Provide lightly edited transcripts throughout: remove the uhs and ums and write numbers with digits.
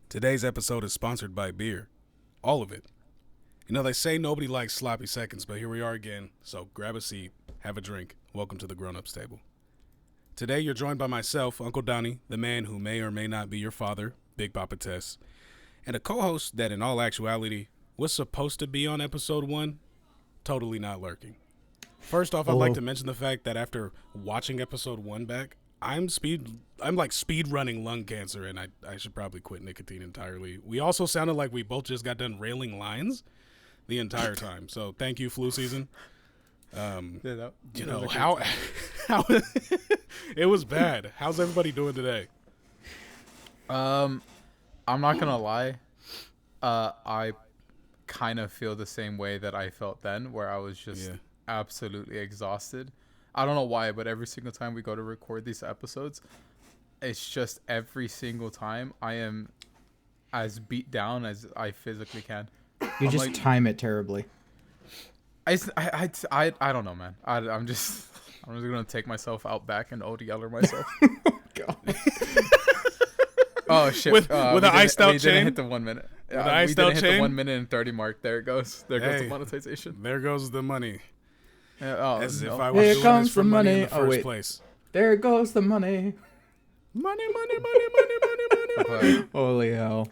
Today's episode is sponsored by beer. All of it. You know, they say nobody likes sloppy seconds, but here we are again. So grab a seat, have a drink. Welcome to the grown-ups table. Today you're joined by myself, Uncle Donny, the man who may or may not be your father, Big Papa Tess, and a co-host that in all actuality was supposed to be on episode 1, totally not lurking. First off, I'd like to mention the fact that after watching episode 1 back, I'm like speed running lung cancer, and I should probably quit nicotine entirely. We also sounded like we both just got done railing lines the entire time. So thank you, flu season. How it was bad. How's everybody doing today? I'm not gonna lie. I kind of feel the same way that I felt then, where I was just absolutely exhausted. I don't know why, but every single time we go to record these episodes, it's just every single time I am as beat down as I physically can. You just time it terribly. I don't know, man. I'm just gonna take myself out back and ODLer myself. God. Oh shit! With an iced out chain. We didn't hit the 1 minute. With an iced out chain. Hit the 1 minute and 30 mark. There it goes. There goes the monetization. There goes the money. As no. if I was Here doing comes this for the money in money. the first place. There goes the money. Money. Holy hell!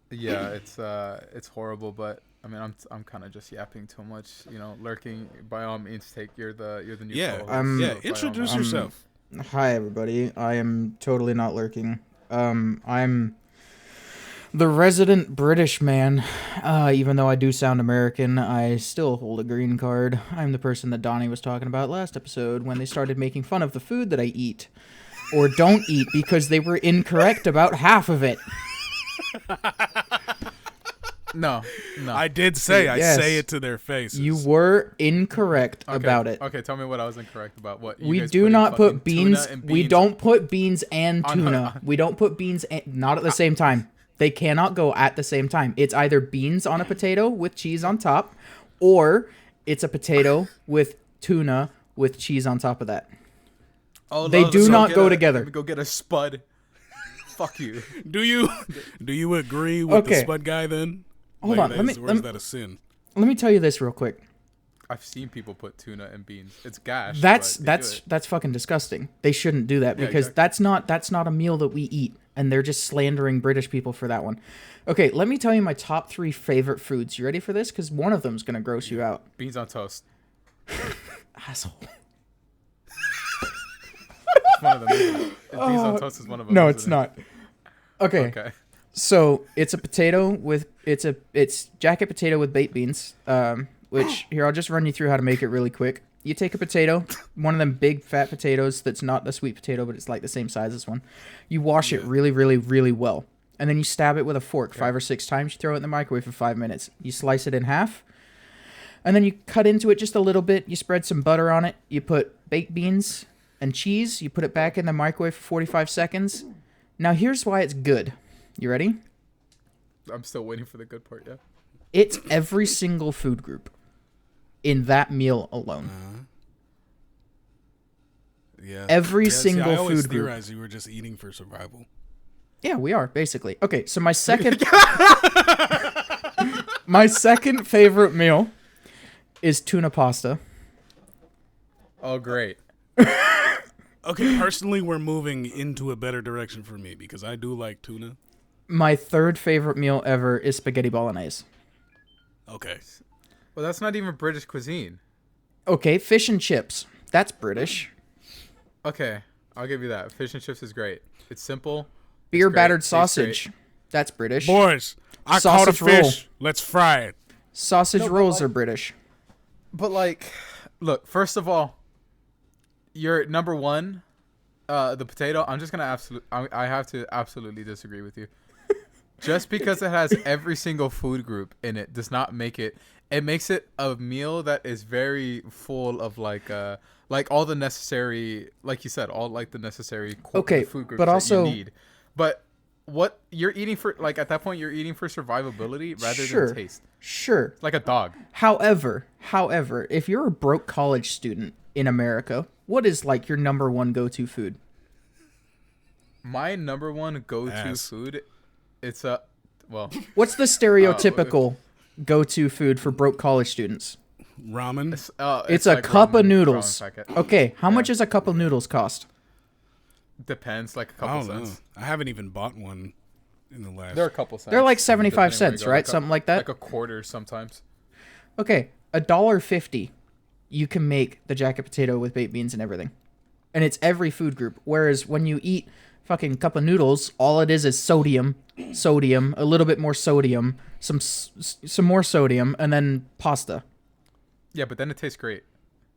Yeah, it's horrible, but I mean, I'm kind of just yapping too much. You know, lurking. By all means, you're the new. Yeah. Introduce yourself. Hi everybody. I am totally not lurking. I'm the resident British man. Even though I do sound American, I still hold a green card. I'm the person that Donny was talking about last episode when they started making fun of the food that I eat or don't eat because they were incorrect about half of it. No. I did say, Yes. I say it to their faces. You were incorrect about it. Okay, tell me what I was incorrect about. What? We do not put beans. We don't put beans and tuna. We don't put beans not at the same time. They cannot go at the same time. It's either beans on a potato with cheese on top, or it's a potato with tuna with cheese on top of that. Oh, they do not go together. Let me go get a spud. Fuck you. Do you agree with the spud guy then? Hold on. Is that a sin? Let me tell you this real quick. I've seen people put tuna and beans. It's gash. That's fucking disgusting. They shouldn't do that because that's not a meal that we eat, and they're just slandering British people for that one. Okay, let me tell you my top 3 favorite foods. You ready for this? Because one of them is gonna gross you out. Beans on toast. Asshole. It's one of them. Beans on toast is one of them. No, it's not. Okay. So it's a potato with it's jacket potato with baked beans. Which here I'll just run you through how to make it really quick. You take a potato, one of them big fat potatoes that's not the sweet potato, but it's like the same size as one. You wash it really, really, really well, and then you stab it with a fork 5 or 6 times. You throw it in the microwave for 5 minutes. You slice it in half, and then you cut into it just a little bit. You spread some butter on it. You put baked beans and cheese. You put it back in the microwave for 45 seconds. Now here's why it's good. You ready? I'm still waiting for the good part. Yeah. It's every single food group in that meal alone. Every single I always food group. theorized you were just eating for survival. Yeah, we are basically. Okay, so my second favorite meal is tuna pasta. Oh, great. Okay, personally, we're moving into a better direction for me because I do like tuna. My third favorite meal ever is spaghetti bolognese. Okay. Well, that's not even British cuisine. Okay, fish and chips. That's British. Okay, I'll give you that. Fish and chips is great. It's simple. Beer battered sausage. That's British. Boys, I caught a fish. Let's fry it. Sausage rolls are British. But look, first of all, your number one, the potato. I'm just gonna I have to absolutely disagree with you. Just because it has every single food group in it does not make it. It makes it a meal that is very full of like all the necessary, like you said, all like the necessary food groups but also, that you need. But what you're eating for, like at that point, you're eating for survivability rather than taste. Sure. Like a dog. However, if you're a broke college student in America, what is like your number one go-to food? My number one go-to food It's a well. What's the stereotypical go-to food for broke college students? Ramen. It's a cup of noodles. Okay, how much does a cup of noodles cost? Depends, like a I couple don't know. cents. I haven't even bought one in the last. They're a couple cents. They're like 75 depending where you cents, go. right? Like Something like that. Like a quarter sometimes. Okay, $1.50. You can make the jacket potato with baked beans and everything, and it's every food group. Whereas when you eat fucking cup of noodles, all it is sodium, a little bit more sodium, some more sodium, and then pasta. Yeah, but then it tastes great.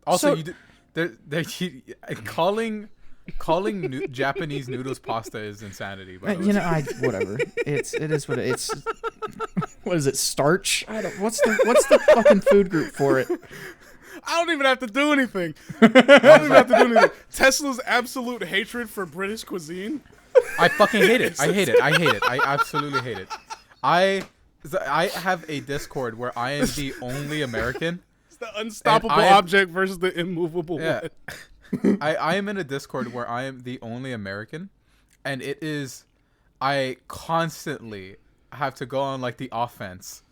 Also, So- calling Japanese noodles pasta is insanity. By the way. You know, whatever. It is what it's. What is it? Starch? What's the fucking food group for it? I don't even have to do anything. I don't even have to do anything. Tesla's absolute hatred for British cuisine. I fucking hate it. I hate it. I absolutely hate it. I have a Discord where I am the only American. It's the unstoppable object versus the immovable Yeah. one. I am in a Discord where I am the only American, and it is I constantly have to go on like the offense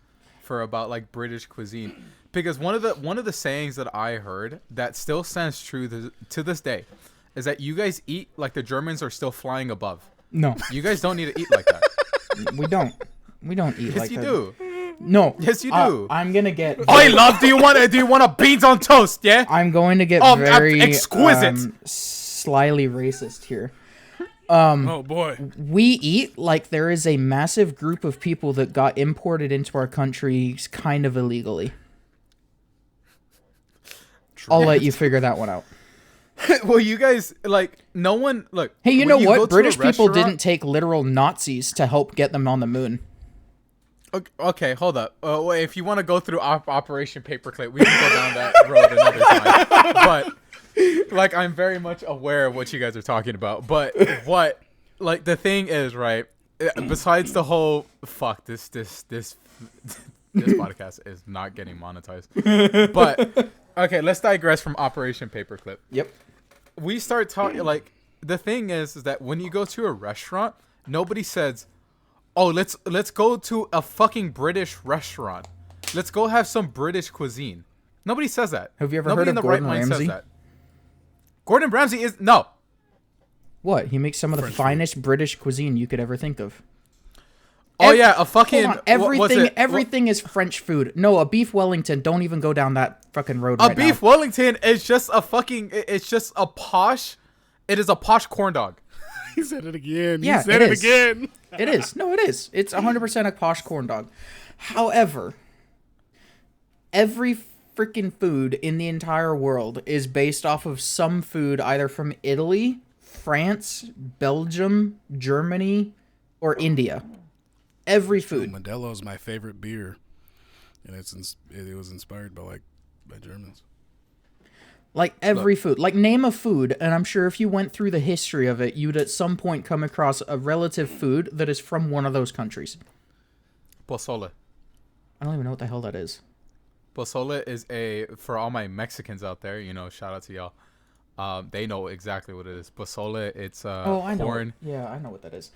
for about like British cuisine, because one of the sayings that I heard that still stands true to this day is that you guys eat like the Germans are still flying above. No, You guys don't need to eat like that. we don't. We don't eat Yes, like you that. do. No. Yes, you do. I'm gonna get. Oi, love, do you want a beans on toast? Yeah. I'm going to get very exquisite. Slyly racist here. Oh boy. We eat like there is a massive group of people that got imported into our country kind of illegally. I'll let you figure that one out. Well, you guys like no one look. Hey, you when know go what? to a British people restaurant- didn't take literal Nazis to help get them on the moon. Okay, hold up. Wait, if you want to go through Operation Paperclip, we can go down that road another time. But like, I'm very much aware of what you guys are talking about. But what, like, the thing is, right? Besides the whole fuck, this podcast is not getting monetized. But okay, let's digress from Operation Paperclip. Yep. We start talking like the thing is that when you go to a restaurant, nobody says, "Oh, let's go to a fucking British restaurant. Let's go have some British cuisine." Nobody says that. Have you ever Nobody heard of Gordon Ramsay? Gordon Ramsay is no. What? He makes some of the French finest British cuisine you could ever think of. Oh yeah, a fucking Hold on. what was it? Everything is French food. No, a beef Wellington. Don't even go down that fucking road A right beef now. Wellington is just a fucking. It's just a posh. It is a posh corn dog. He said it again. Yeah, he said it it is. again. It is. No, it is. It's 100% a posh corn dog. However, every freaking food in the entire world is based off of some food either from Italy, France, Belgium, Germany, or India. Every food. Modelo's my favorite beer, and it was inspired by Germans. Like every food. Like name a food, and I'm sure if you went through the history of it, you'd at some point come across a relative food that is from one of those countries. Pozole. I don't even know what the hell that is. Pozole is for all my Mexicans out there, shout out to y'all. They know exactly what it is. Pozole, it's I know. corn. Yeah, I know what that is.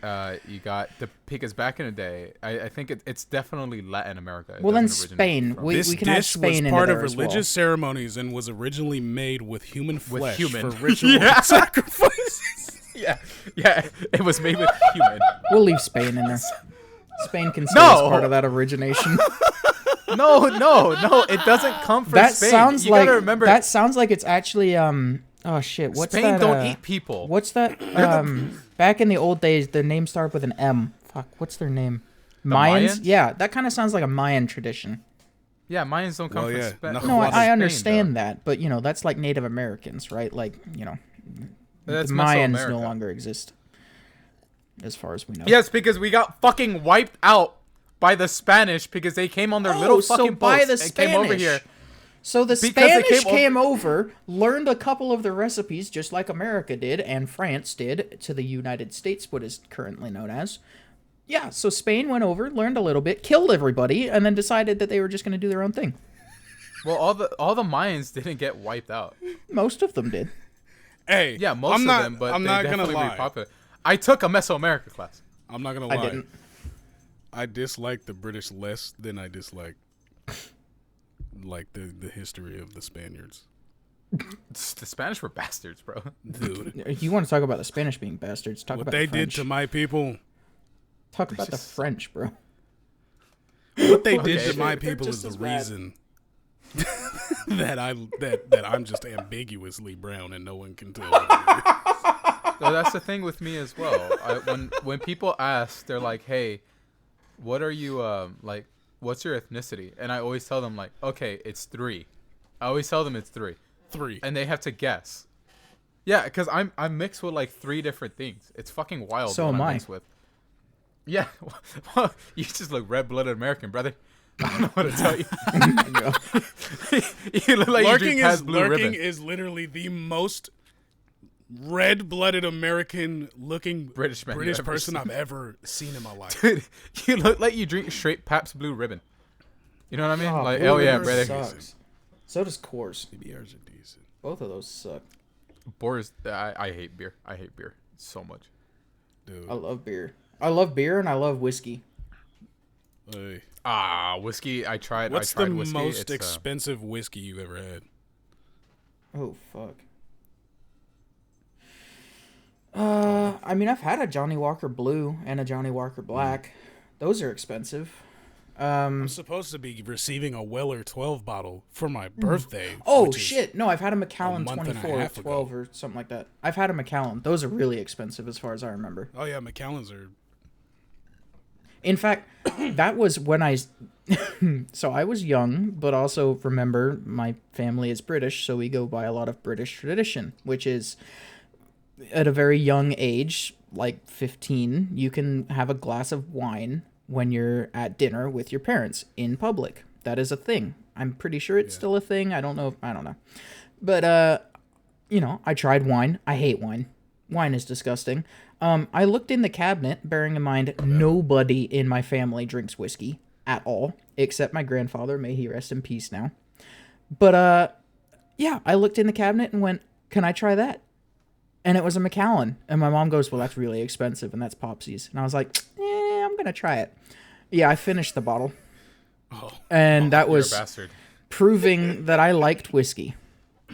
You got because back in the day, I think it's definitely Latin America. Well, then Spain. We This can have dish Spain was in part there of as well. religious ceremonies and was originally made with human flesh human. for ritual sacrifices. yeah, it was made with human. We'll leave Spain in there. Spain can stay No! as part of that origination. No, it doesn't come from That Spain. sounds You like gotta remember, that sounds like it's actually oh shit, what's Spain that? don't eat people. What's that? Back in the old days, the name started with an M. Fuck, what's their name? Mayans? Yeah, that kind of sounds like a Mayan tradition. Yeah, Mayans don't come Well, from yeah. Spain. No, No, I Spain, understand though. that, but that's like Native Americans, right? Like That's the Mayans Mesoamerica. no longer exist, as far as we know. Yes, because we got fucking wiped out by the Spanish because they came on their little fucking by boats the and came over Spanish. here. So the Because they Spanish came came over, learned a couple of the recipes, just like America did and France did to the United States, what is currently known as. Yeah, so Spain went over, learned a little bit, killed everybody, and then decided that they were just going to do their own thing. Well, all the Mayans didn't get wiped out. Most of them did. Hey, Yeah, most I'm of not, them, but I'm they not gonna definitely lie. repopulated. I took a Mesoamerica class. I'm not gonna lie. I didn't. I dislike the British less than I dislike like the history of the Spaniards. The Spanish were bastards, bro. Dude, If you want to talk about the Spanish being bastards, talk what about they the French. did to my people. Talk about the French, bro. What they did Okay. to my They're people just is the as bad. reason that I'm just ambiguously brown and no one can tell. No, that's the thing with me as well. When people ask, they're like, "Hey, what are you like? What's your ethnicity?" And I always tell them like, "Okay, it's 3." I always tell them it's 3, 3. and they have to guess. Yeah, because I'm mixed with like 3 different things. It's fucking wild. So what am I'm I. mixed with. Yeah, well, you just look red-blooded American, brother. I don't know what to tell you. You look like you drink past blue Lurking ribbon. is literally the most red-blooded American-looking British man you've ever person seen. I've ever seen in my life. Dude, you look like you drink straight Pabst Blue Ribbon. You know what I mean? Oh, Like, Blue hell yeah, Ribbon brother. sucks. So does Coors. BBRs are decent. Both of those suck. Boris, I hate beer. I hate beer so much. Dude. I love beer. I love beer and I love whiskey. Hey. Whiskey. I tried. What's I tried the whiskey. most It's, expensive whiskey you've ever had? Oh fuck. I mean, I've had a Johnny Walker Blue and a Johnny Walker Black. Those are expensive. I'm supposed to be receiving a Weller 12 bottle for my birthday. Oh which is- shit! No, I've had a Macallan month and a 24 or half ago. 12 or something like that. I've had a Macallan. Those are really expensive as far as I remember. Oh yeah, Macallans are. In fact, that was when I. So I was young, but also remember my family is British, so we go by a lot of British tradition, which is at a very young age, like 15, you can have a glass of wine when you're at dinner with your parents in public. That is a thing. I'm pretty sure it's still a thing. I don't know. But, you know, I tried wine. I hate wine. Wine is disgusting. I looked in the cabinet, bearing in mind nobody in my family drinks whiskey at all, except my grandfather. May he rest in peace now. But, yeah, I looked in the cabinet and went, can I try that? And it was a Macallan. And my mom goes, well, that's really expensive, and that's Popsies. And I was like, I'm going to try it. Yeah, I finished the bottle. And that you're a was bastard. proving that I liked whiskey.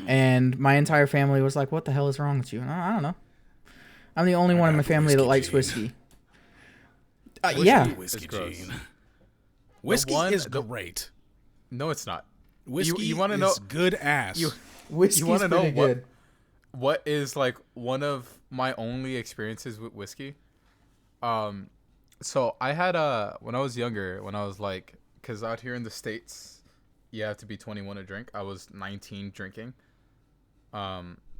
And my entire family was like, what the hell is wrong with you? And I don't know. I'm the only one in my got the family that whiskey likes gene. whiskey. Whiskey, Yeah. whiskey It's gross. gene. Whiskey one- is the- great. No, it's not. Whiskey you wanna is know- good ass. Whiskey's You wanna know pretty what- good. What is like one of my only experiences with whiskey? So I had when I was younger, when I was like, because out here in the States, you have to be 21 to drink. I was 19 drinking.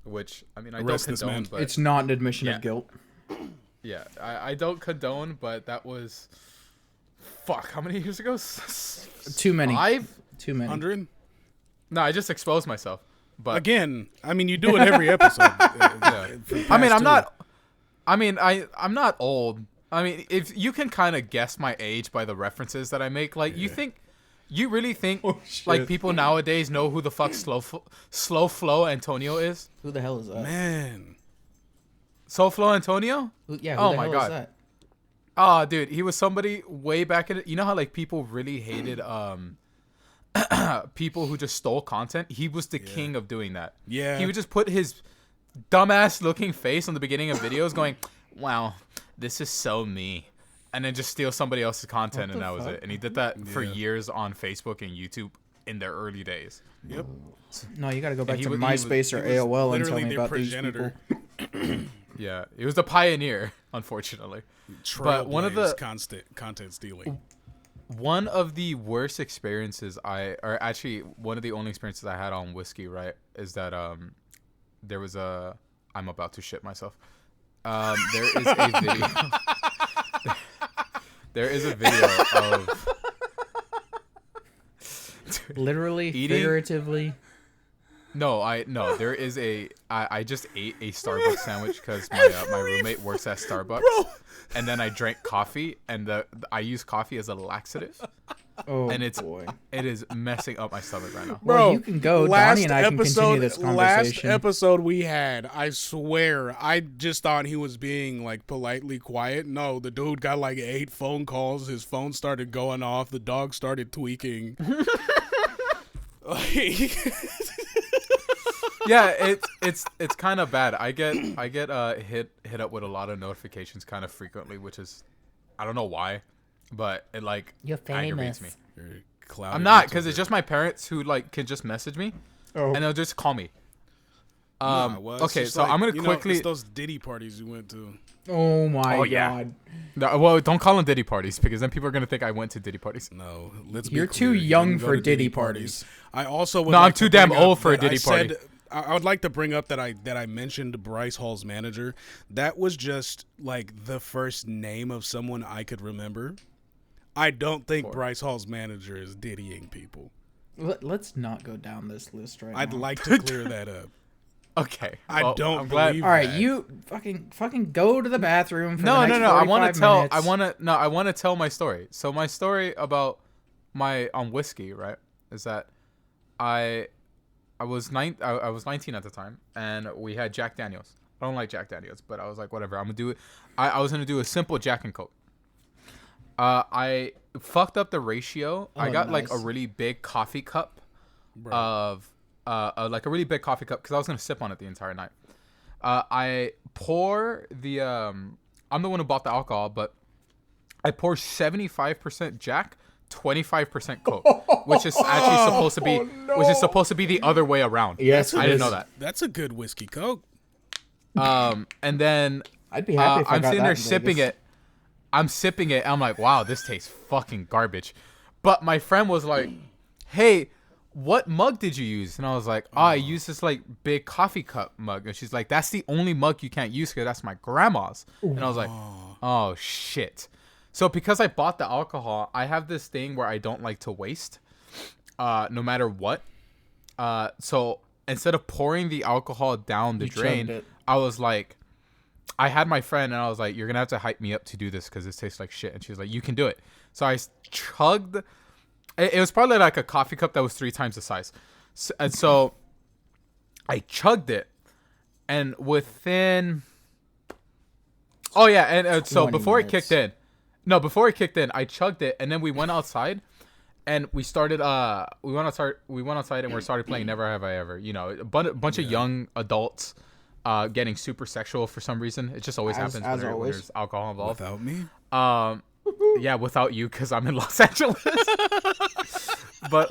Which I mean I Arrest don't this condone, man. but It's not an admission Yeah. of guilt. yeah, I don't condone, but that was fuck. How many years ago? Too many. 5? Too many. 100? No, I just exposed myself. But Again, I mean, you do it every episode. I mean, I'm not old. I mean, if you can kind of guess my age by the references that I make, like you really think like people nowadays know who the fuck Slow Flow Antonio is? Who the hell is that? Man. Slow Flow Antonio? Who the Oh my hell God. is that? Oh, dude, he was somebody way back in. You know how like people really hated people who just stole content? He was the king of doing that. Yeah. He would just put his dumbass looking face on the beginning of videos going, wow, this is so me. And then just steal somebody else's content, and that was it. And he did that for years on Facebook and YouTube in their early days. Yep. No, you got to go back he to was- he was- MySpace or he was AOL and tell literally me the about these people. progenitor. Yeah, he was the pioneer, unfortunately. But one of the content stealing. one of the worst experiences one of the only experiences I had on whiskey, right, is that there was I'm about to shit myself. There is a video. There is a video of Literally, Eating- figuratively. No, there is I just ate a Starbucks sandwich because my roommate works at Starbucks, and then I drank coffee, and I use coffee as a laxative, Oh, and boy. it is messing up my stomach right now. Well, Bro, you can go. Donnie and I can continue this conversation. Last episode we had, I swear, I just thought he was being like politely quiet. No, the dude got like 8 phone calls. His phone started going off. The dog started tweaking. Yeah, it's kind of bad. I get hit up with a lot of notifications kind of frequently, which is I don't know why, but it like You're aggravates me. Clouded I'm not, because it's just my parents who like can just message me and they'll just call me. Okay, so like, I'm gonna quickly. It's those Diddy parties you went to. Oh my god. No, well, don't call them Diddy parties because then people are gonna think I went to Diddy parties. No, let's be You're clear. too You young didn't go for to Diddy parties. I also would No, like I'm too to damn bring up old for a that Diddy party. I would like to bring up that I mentioned Bryce Hall's manager. That was just like the first name of someone I could remember. I don't think Bryce Hall's manager is Diddying people. Let's not go down this list right now. I'd like to clear that up. Okay, I well, don't I'm glad. believe All right, that. you fucking go to the bathroom for No. the next I want 45 to tell. minutes. I want to tell my story. So my story about my whiskey, right, is that I was 19 at the time, and we had Jack Daniels. I don't like Jack Daniels, but I was like, whatever, I'm gonna do it. I was gonna do a simple Jack and Coke. I fucked up the ratio. I got like a really big coffee cup of like a really big coffee cup because I was gonna sip on it the entire night. I pour the I'm the one who bought the alcohol, but I pour 75% Jack, 25% Coke, which is actually supposed to be the other way around. Yes, I didn't know that. That's a good whiskey Coke. And then I'd be happy if I I'm got sitting that there in sipping Vegas. it. I'm sipping it. And I'm like, wow, this tastes fucking garbage. But my friend was like, hey, what mug did you use? And I was like, I used this like big coffee cup mug. And she's like, that's the only mug you can't use because that's my grandma's. And I was like, oh shit. So because I bought the alcohol, I have this thing where I don't like to waste, no matter what. So instead of pouring the alcohol down the drain, I was like, I had my friend and I was like, you're going to have to hype me up to do this because this tastes like shit. And she was like, you can do it. So I chugged. It was probably like a coffee cup that was 3 times the size. So I chugged it. And within... Oh, yeah. And so before it kicked in... No, before it kicked in, I chugged it. And then we went outside. And we started... We went outside and we started playing Never Have I Ever. You know, a bunch of young adults... getting super sexual for some reason. It just always happens when there's alcohol involved. Without me? Yeah, without you, because I'm in Los Angeles. But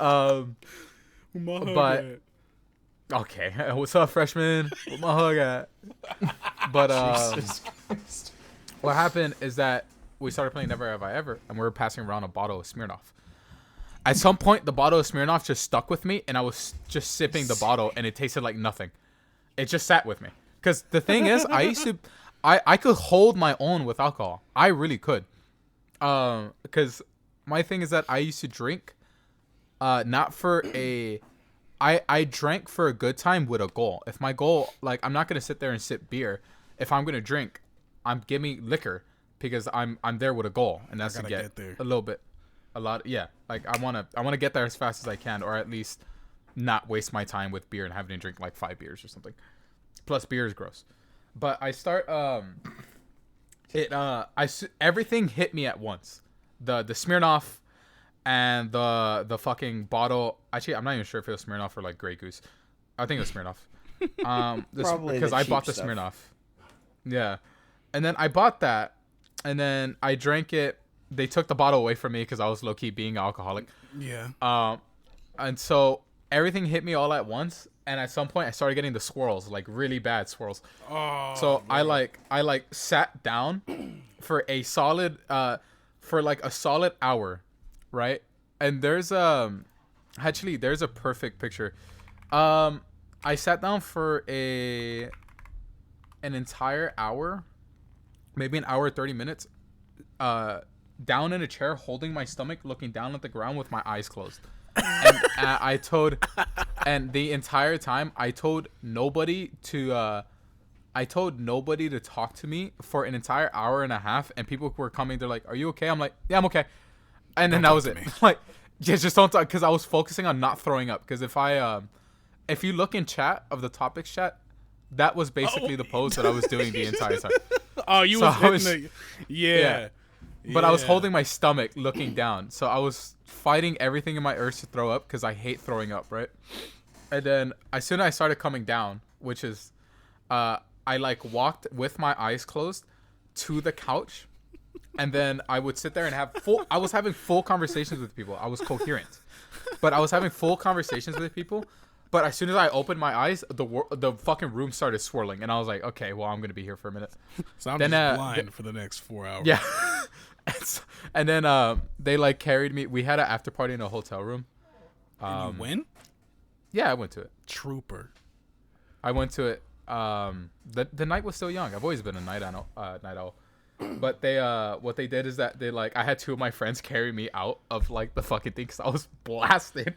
okay. What's up, freshman? Where my hug at? But what happened is that we started playing Never Have I Ever, and we were passing around a bottle of Smirnoff. At some point, the bottle of Smirnoff just stuck with me, and I was just sipping the bottle, and it tasted like nothing. It just sat with me. Because the thing is, I could hold my own with alcohol. I really could. Because my thing is that I used to drink, not for a... I drank for a good time with a goal. If my goal, like, I'm not going to sit there and sip beer. If I'm going to drink, give me liquor because I'm there with a goal. And that's to get there. A little bit, a lot. Yeah. Like, I want to get there as fast as I can, or at least not waste my time with beer and having to drink like 5 beers or something. Plus beer is gross. But I start everything hit me at once. The Smirnoff and the fucking bottle. Actually, I'm not even sure if it was Smirnoff or like Grey Goose. I think it was Smirnoff. Probably because I bought the stuff. Smirnoff. Yeah. And then I bought that and then I drank it. They took the bottle away from me because I was low key being an alcoholic. Yeah. And so everything hit me all at once, and at some point I started getting the swirls, like really bad swirls. Oh, so man. I sat down for a solid hour, right? And there's actually there's a perfect picture. I sat down for an entire hour, maybe an hour 30 minutes, down in a chair holding my stomach, looking down at the ground with my eyes closed. And and the entire time I told nobody to talk to me for an entire hour and a half, and people were coming, they're like, are you okay? I'm like, yeah, I'm okay. And then that was it. Like, yeah, just don't talk, because I was focusing on not throwing up. Because if you look in chat of the topics chat, that was basically the pose that I was doing the entire time. Oh, you So was hitting yeah. But I was holding my stomach looking down. So I was fighting everything in my urge to throw up because I hate throwing up, right? And then as soon as I started coming down, which is, I like walked with my eyes closed to the couch. And then I would sit there and I was having full conversations with people. I was coherent. But I was having full conversations with people. But as soon as I opened my eyes, the fucking room started swirling. And I was like, okay, well, I'm going to be here for a minute. So I'm just blind for the next 4 hours. Yeah. And then they like carried me. We had an after party in a hotel room. And you went? Yeah, I went to it. Trooper. I went to it. The night was still young. I've always been a night owl. But they what they did is that they like I had two of my friends carry me out of like the fucking thing because I was blasted.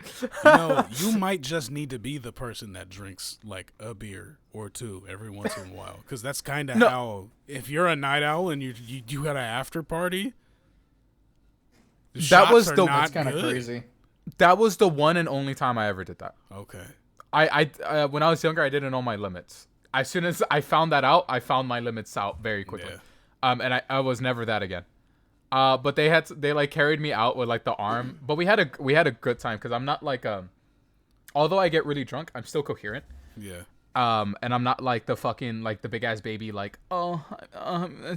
You might just need to be the person that drinks like a beer or two every once in a while, because that's kind of how, if you're a night owl and you had an after party, that's kind of crazy. That was the one and only time I ever did that. Okay. I when I was younger, I didn't know my limits. As soon as I found that out, I found my limits out very quickly. Yeah. And I was never that again. But they like carried me out with like the arm. But we had a good time because I'm not like although I get really drunk, I'm still coherent. Yeah. And I'm not like the fucking like the big ass baby like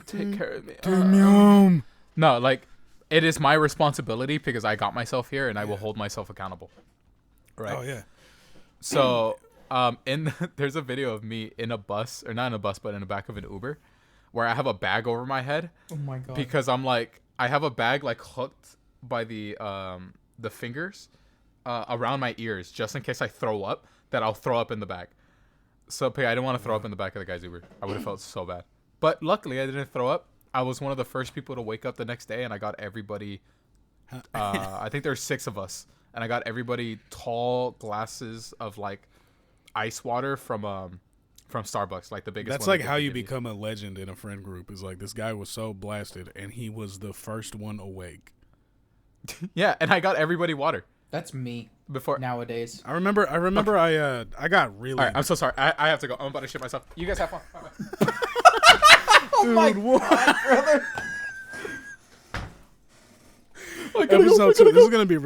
take care of me. No, like it is my responsibility because I got myself here and I will hold myself accountable. Right. Oh yeah. So there's a video of me in a bus, or not in a bus, but in the back of an Uber, where I have a bag over my head. Oh my god. Because I'm like, I have a bag like hooked by the fingers around my ears, just in case I throw up, that I'll throw up in the bag. So I didn't want to throw up in the back of the guy's Uber. I would have felt so bad. But luckily I didn't throw up. I was one of the first people to wake up the next day, and I got everybody, I think there's 6 of us, and I got everybody tall glasses of like ice water from Starbucks, like the biggest. That's one like how you become a legend in a friend group. Is like, this guy was so blasted and he was the first one awake. Yeah, and I got everybody water. That's me Before nowadays. I remember I got really. All right, I'm so sorry. I have to go. I'm about to shit myself. You guys have fun. Bye-bye. Oh my god, brother. Episode 2. This is gonna be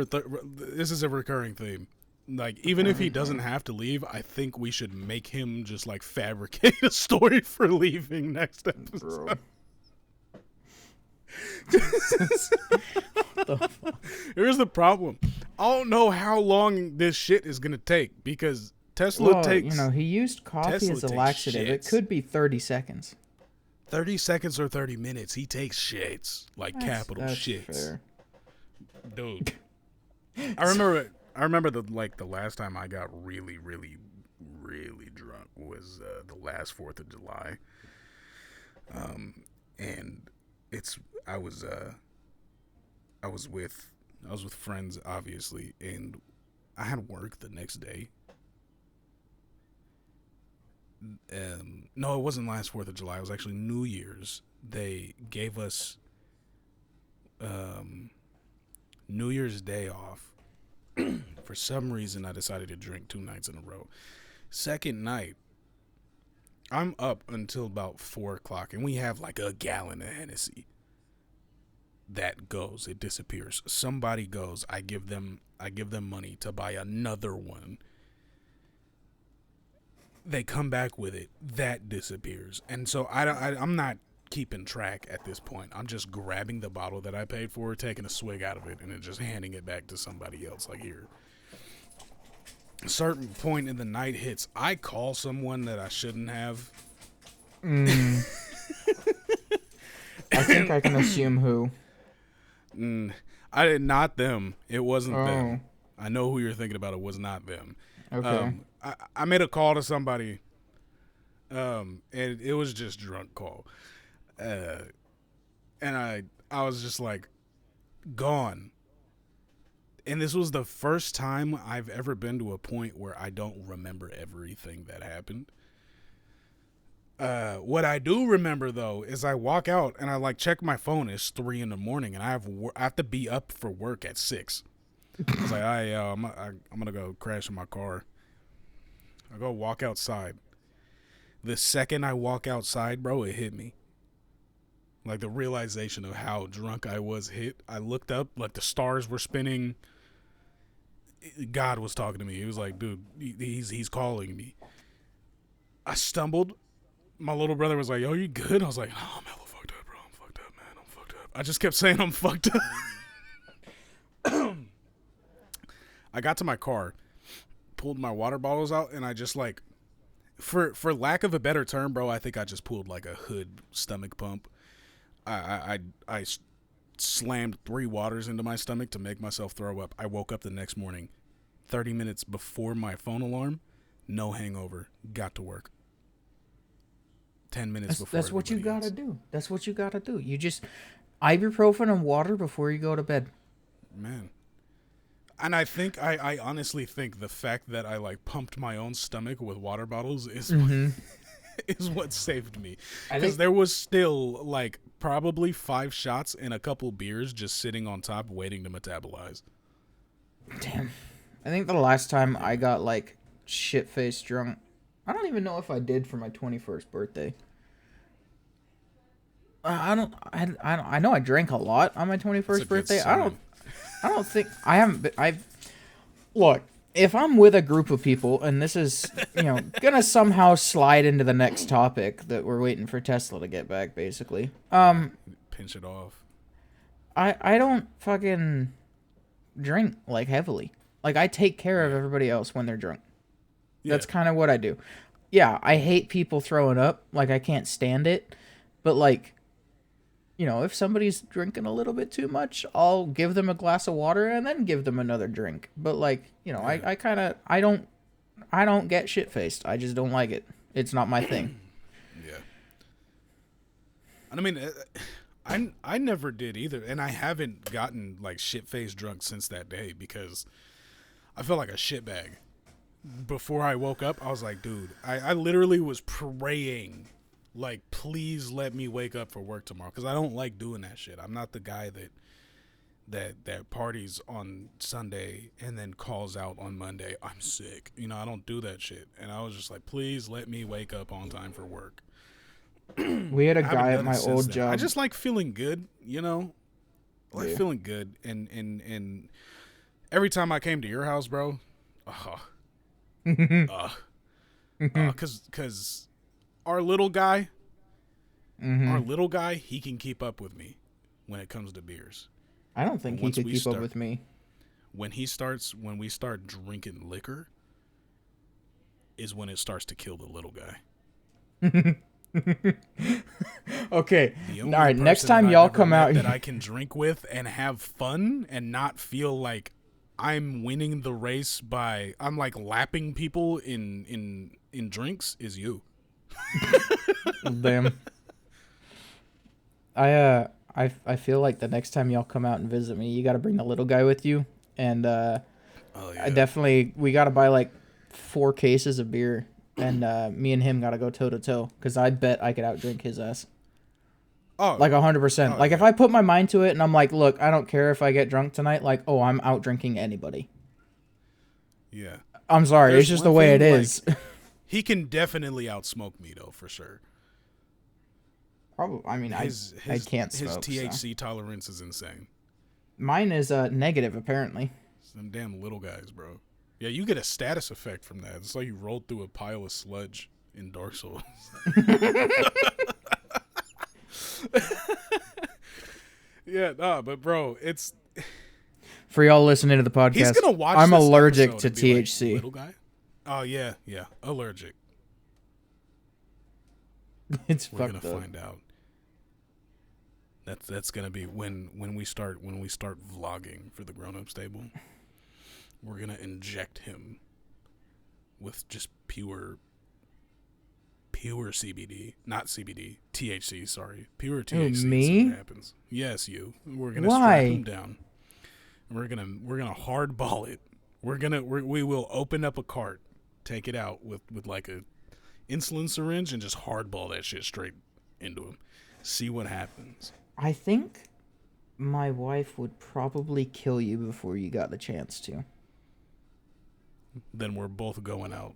this is a recurring theme. Like, even if he doesn't have to leave, I think we should make him just like fabricate a story for leaving next episode. Here's the problem. I don't know how long this shit is gonna take, because Tesla takes. He used coffee Tesla as a takes laxative. It shits. could be 30 seconds. 30 seconds or 30 minutes. He takes shits, like capital That's shits, fair. dude. I remember the last time I got really, really, really drunk was the last 4th of July. And I was with friends, obviously, and I had work the next day. No, it wasn't last 4th of July. It was actually New Year's. They gave us New Year's Day off. For some reason, I decided to drink 2 nights in a row. Second night, I'm up until about 4 o'clock, and we have like a gallon of Hennessy. That goes, it disappears. Somebody goes, I give them money to buy another one. They come back with it, that disappears. And so I'm not keeping track at this point. I'm just grabbing the bottle that I paid for, taking a swig out of it, and then just handing it back to somebody else. Like, here. A certain point in the night hits, I call someone that I shouldn't have. I think I can assume who. Not them. It wasn't them. I know who you're thinking about. It was not them. Okay. I made a call to somebody, and it was just drunk call. And I was just like, gone. And this was the first time I've ever been to a point where I don't remember everything that happened. What I do remember though is I walk out and I like check my phone. It's 3 a.m. and I have to be up for work at 6. I was like, I'm gonna go crash in my car. I go walk outside. The second I walk outside, bro, it hit me. Like the realization of how drunk I was hit. I looked up, like the stars were spinning. God was talking to me. He was like, dude, he's calling me. I stumbled. My little brother was like, yo, you good? I was like, no, I'm hella fucked up, bro. I'm fucked up, man. I'm fucked up. I just kept saying I'm fucked up. I got to my car, pulled my water bottles out, and I just like, for lack of a better term, bro, I think I just pulled like a hood stomach pump. I slammed 3 waters into my stomach to make myself throw up. I woke up the next morning, 30 minutes before my phone alarm, no hangover, got to work. 10 minutes before. That's what you gotta do. That's what you gotta do. You just ibuprofen and water before you go to bed. Man. And I think, I honestly think the fact that I like pumped my own stomach with water bottles is is what saved me. Because there was still like probably 5 shots and a couple beers just sitting on top waiting to metabolize. Damn. I think the last time I got like shit-faced drunk, I don't even know if I did for my 21st birthday. I know I drank a lot on my 21st birthday. I don't think I haven't. Look, if I'm with a group of people, and this is, gonna somehow slide into the next topic that we're waiting for Tesla to get back, basically. Pinch it off. I don't fucking drink like heavily. Like I take care of everybody else when they're drunk. Yeah. That's kind of what I do. Yeah, I hate people throwing up. Like I can't stand it. But like, if somebody's drinking a little bit too much, I'll give them a glass of water and then give them another drink. But like, I don't get shit faced. I just don't like it. It's not my thing. Yeah. And I mean, I never did either, and I haven't gotten like shit faced drunk since that day because I felt like a shitbag. Before I woke up, I was like, dude, I literally was praying. Like, please let me wake up for work tomorrow because I don't like doing that shit. I'm not the guy that parties on Sunday and then calls out on Monday. I'm sick. I don't do that shit. And I was just like, please let me wake up on time for work. We had a guy at my old job. I just like feeling good, feeling good. And every time I came to your house, bro, because our little guy, he can keep up with me when it comes to beers. I don't think he could keep up with me. When we start drinking liquor, is when it starts to kill the little guy. Okay. All right. Next time y'all come out that I can drink with and have fun and not feel like I'm winning the race I'm like lapping people in drinks is you. Damn. I feel like the next time y'all come out and visit me, you got to bring the little guy with you, and we got to buy like 4 cases of beer, and me and him got to go toe to toe because I bet I could outdrink his ass. Oh, like 100%. Like if I put my mind to it and I'm like, look, I don't care if I get drunk tonight. Like, I'm out drinking anybody. Yeah. I'm sorry. It's just the way it is. He can definitely outsmoke me though, for sure. Probably. I mean, I can't smoke. His THC tolerance is insane. Mine is negative, apparently. It's them damn little guys, bro. Yeah, you get a status effect from that. It's like you rolled through a pile of sludge in Dark Souls. Yeah, but bro, it's for y'all listening to the podcast. He's gonna watch. I'm allergic to THC. Like, little guy. Oh yeah, allergic. We're gonna find out. That's gonna be when we start vlogging for the Grown Ups Table. We're gonna inject him with just pure CBD, not CBD, THC. Sorry, pure THC. Me? What happens? Yes, you. We're gonna strap him down. We're gonna hardball it. We will open up a cart, take it out with like a insulin syringe and just hardball that shit straight into him. See what happens. I think my wife would probably kill you before you got the chance to. Then we're both going out.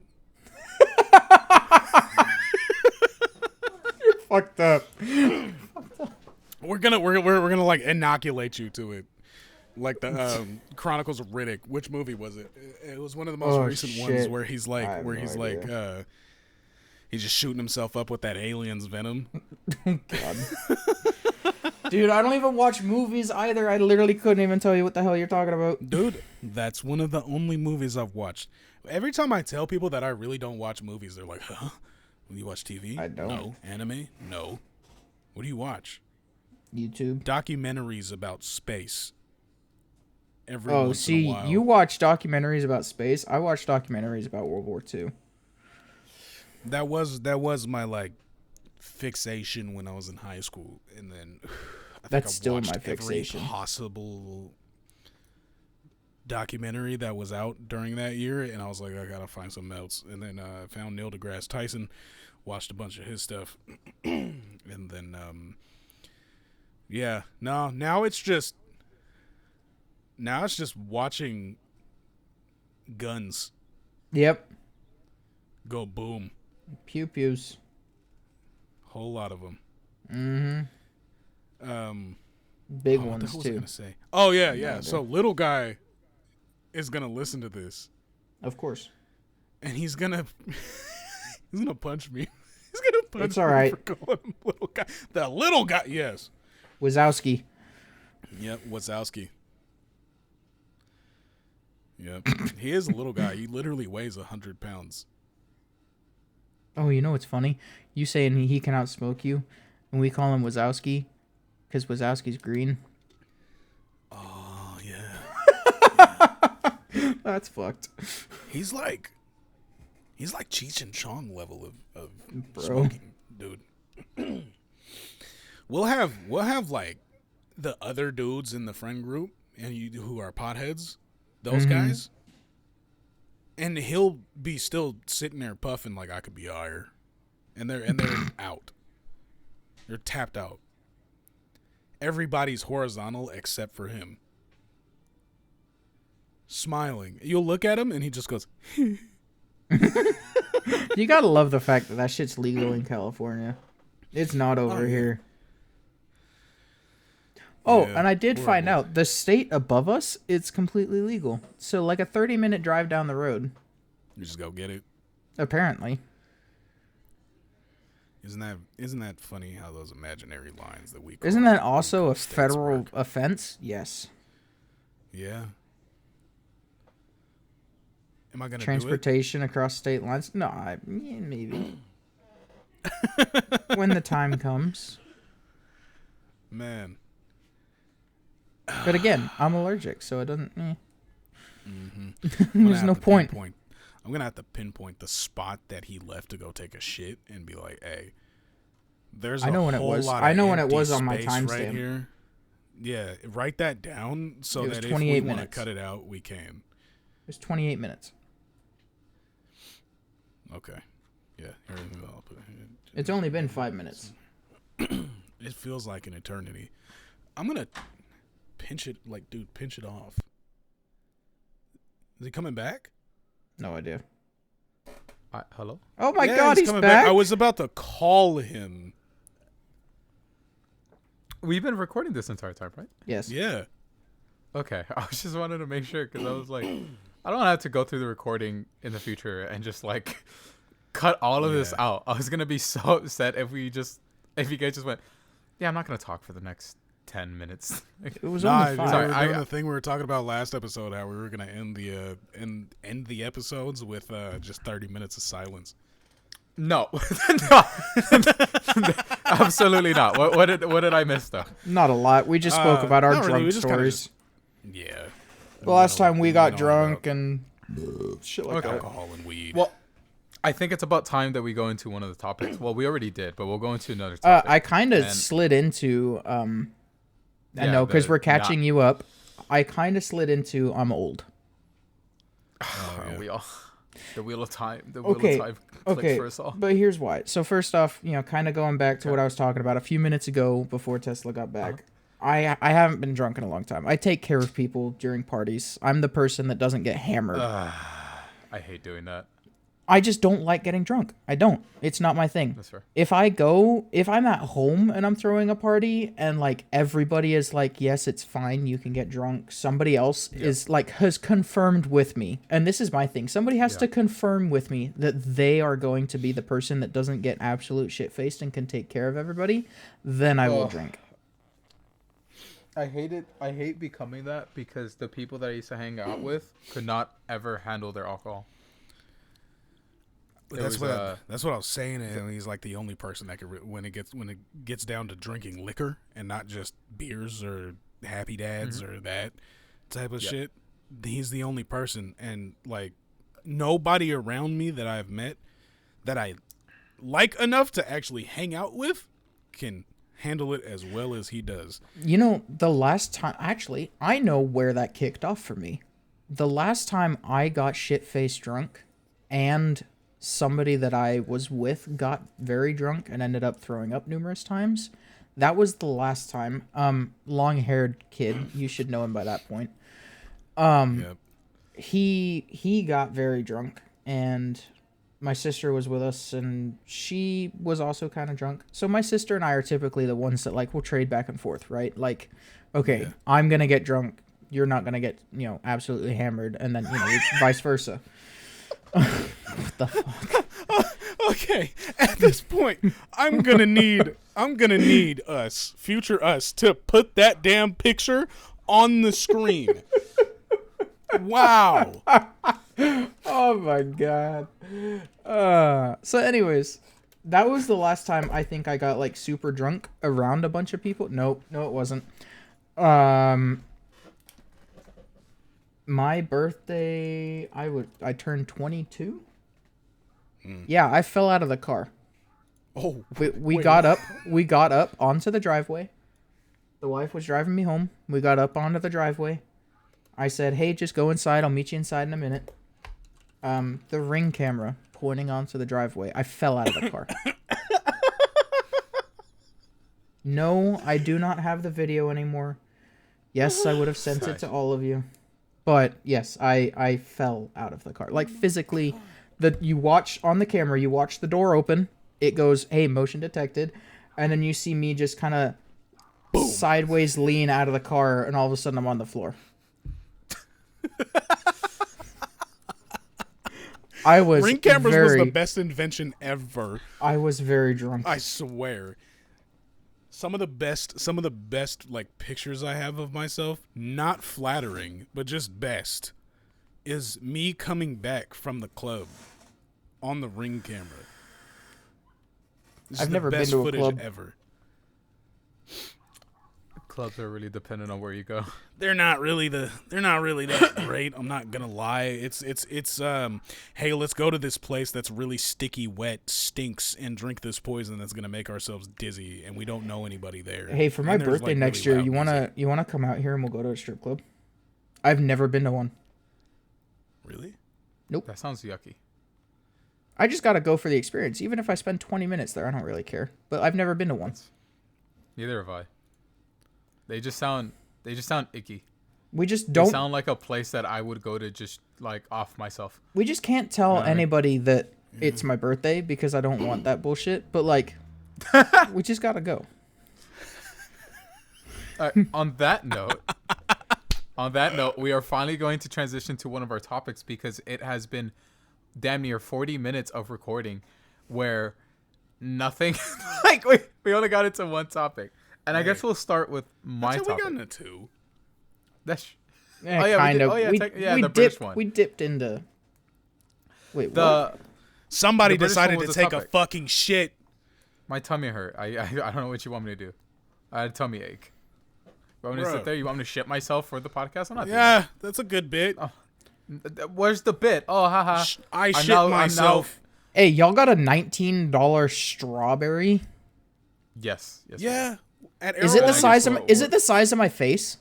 You're fucked up. We're gonna like inoculate you to it, like the Chronicles of Riddick. Which movie was it? It was one of the most recent ones where he's like, he's just shooting himself up with that alien's venom. God. Dude, I don't even watch movies either. I literally couldn't even tell you what the hell you're talking about. Dude, that's one of the only movies I've watched. Every time I tell people that I really don't watch movies, they're like, huh? Do you watch TV? I don't. No. Anime? No. What do you watch? YouTube. Documentaries about space. Every once in a while. You watch documentaries about space. I watch documentaries about World War II. That was my like fixation when I was in high school, and then that's still my fixation. Every possible documentary that was out during that year, and I was like, I gotta find something else. And then I found Neil deGrasse Tyson, watched a bunch of his stuff, and then now it's just watching guns. Yep. Go boom. Pew pews. Whole lot of them. Mm-hmm. Big ones what the hell too. Was I gonna say? Oh yeah. No, So little guy is gonna listen to this. Of course. And he's gonna punch me. He's gonna punch it's all me right. for calling him little guy. The little guy, yes. Wazowski. Yep, Wazowski. Yep. He is a little guy. He literally weighs 100 pounds. Oh, you know what's funny? You saying he can outsmoke you, and we call him Wazowski because Wazowski's green. Oh, yeah. That's fucked. He's like Cheech and Chong level of Bro. smoking, dude. We'll have like the other dudes in the friend group and who are potheads, those guys. And he'll be still sitting there puffing like I could be higher. And they're out. They're tapped out. Everybody's horizontal except for him. Smiling. You'll look at him and he just goes. You gotta love the fact that shit's legal in California. It's not over here. Oh, Yeah, and I did find out the state above us, it's completely legal. So like a 30-minute drive down the road. You just go get it. Apparently. Isn't that funny how those imaginary lines that we Isn't that also a federal offense? Yes. Yeah. Am I gonna Transportation across state lines? No, maybe. When the time comes. Man. But again, I'm allergic, so it doesn't. Mm-hmm. There's no point. I'm gonna have to pinpoint the spot that he left to go take a shit and be like, "Hey, there's I know a when it whole was. lot I of know when it empty was on my space timestamp. right here." Yeah, write that down so It was that if 28 we want to minutes. cut it out, we can. It was 28 minutes. Okay. Yeah. I'll put it. It's only been 5 minutes. It feels like an eternity. I'm gonna pinch it, pinch it off. Is he coming back? No idea. Hello? Oh my God, he's coming back. I was about to call him. We've been recording this entire time, right? Yes. Yeah. Okay. I was just wanted to make sure because I was like, I don't have to go through the recording in the future and just like cut all of this out. I was gonna be so upset if you guys just went, yeah, I'm not gonna talk for the next 10 minutes. It was Nah, only 5. sorry, we were doing the thing we were talking about last episode, how we were gonna end the episodes with just 30 minutes of silence. No, no. Absolutely not. What did I miss though? Not a lot. We just spoke about our not really, drunk we just kinda stories. Yeah. The last time we got went on drunk about and shit like that. alcohol and weed. Well, I think it's about time that we go into one of the topics. Well, we already did, but we'll go into another topic. I kind of slid into I know because we're catching you up. I kind of slid into I'm old. Oh, yeah. We all. The wheel of time. The Okay, wheel of time clicks Okay, for us all. but here's why. So first off, kind of going back to what I was talking about a few minutes ago before Tesla got back. I haven't been drunk in a long time. I take care of people during parties. I'm the person that doesn't get hammered. I hate doing that. I just don't like getting drunk. I don't. It's not my thing. That's fair. If I'm at home and I'm throwing a party and like everybody is like, yes, it's fine, you can get drunk. Somebody else is like, has confirmed with me. And this is my thing. Somebody has to confirm with me that they are going to be the person that doesn't get absolute shit faced and can take care of everybody. Then I will drink. I hate it. I hate becoming that because the people that I used to hang out with could not ever handle their alcohol. But that's what I was saying, and he's like the only person that could when it gets down to drinking liquor and not just beers or Happy Dads or that type of shit. He's the only person, and like nobody around me that I've met that I like enough to actually hang out with can handle it as well as he does. The last time, actually, I know where that kicked off for me. The last time I got shit-faced drunk and somebody that I was with got very drunk and ended up throwing up numerous times. That was the last time. Long-haired kid, you should know him by that point. He got very drunk, and my sister was with us, and she was also kind of drunk. So my sister and I are typically the ones that like will trade back and forth, right? Like, okay, I'm gonna get drunk, you're not gonna get absolutely hammered, and then vice versa. What the fuck? Okay, at this point, I'm gonna need future us, to put that damn picture on the screen. Wow. Oh my god. So anyways, that was the last time I think I got like super drunk around a bunch of people. No, it wasn't. My birthday, I turned 22. Yeah, I fell out of the car. Oh, we got up onto the driveway. The wife was driving me home. We got up onto the driveway. I said, "Hey, just go inside. I'll meet you inside in a minute." The Ring camera pointing onto the driveway. I fell out of the car. No, I do not have the video anymore. Yes, I would have sent it to all of you. But yes, I fell out of the car. Like physically, you watch on the camera, you watch the door open. It goes, "Hey, motion detected." And then you see me just kind of sideways lean out of the car, and all of a sudden I'm on the floor. I was Ring cameras was the best invention ever. I was very drunk. I swear. Some of the best like pictures I have of myself, not flattering, but just best, is me coming back from the club on the Ring camera. I've never been to a club ever. Clubs are really dependent on where you go. They're not really that great. I'm not gonna lie. It's hey, let's go to this place that's really sticky, wet, stinks, and drink this poison that's gonna make ourselves dizzy, and we don't know anybody there. Hey, for my birthday next year, you wanna come out here and we'll go to a strip club? I've never been to one. Really? Nope. That sounds yucky. I just gotta go for the experience. Even if I spend 20 minutes there, I don't really care. But I've never been to one. Neither have I. They just sound icky. We just They don't sound like a place that I would go to just like off myself. We just can't tell anybody that it's my birthday because I don't want that bullshit. But like, we just gotta go. On that note, we are finally going to transition to one of our topics because it has been damn near 40 minutes of recording where nothing like we only got into one topic. And I guess we'll start with my topic. We got into two. That's kind of. The British one. We dipped into. Wait, what? Somebody decided to take a fucking shit. My tummy hurt. I don't know what you want me to do. I had a tummy ache. You want me to sit there? You want me to shit myself for the podcast? I'm not doing that. That's a good bit. Oh. Where's the bit? Oh, haha. I shit myself. Hey, y'all got a $19 strawberry? Yes. Yeah. Is it the size of? Is it the size of my face?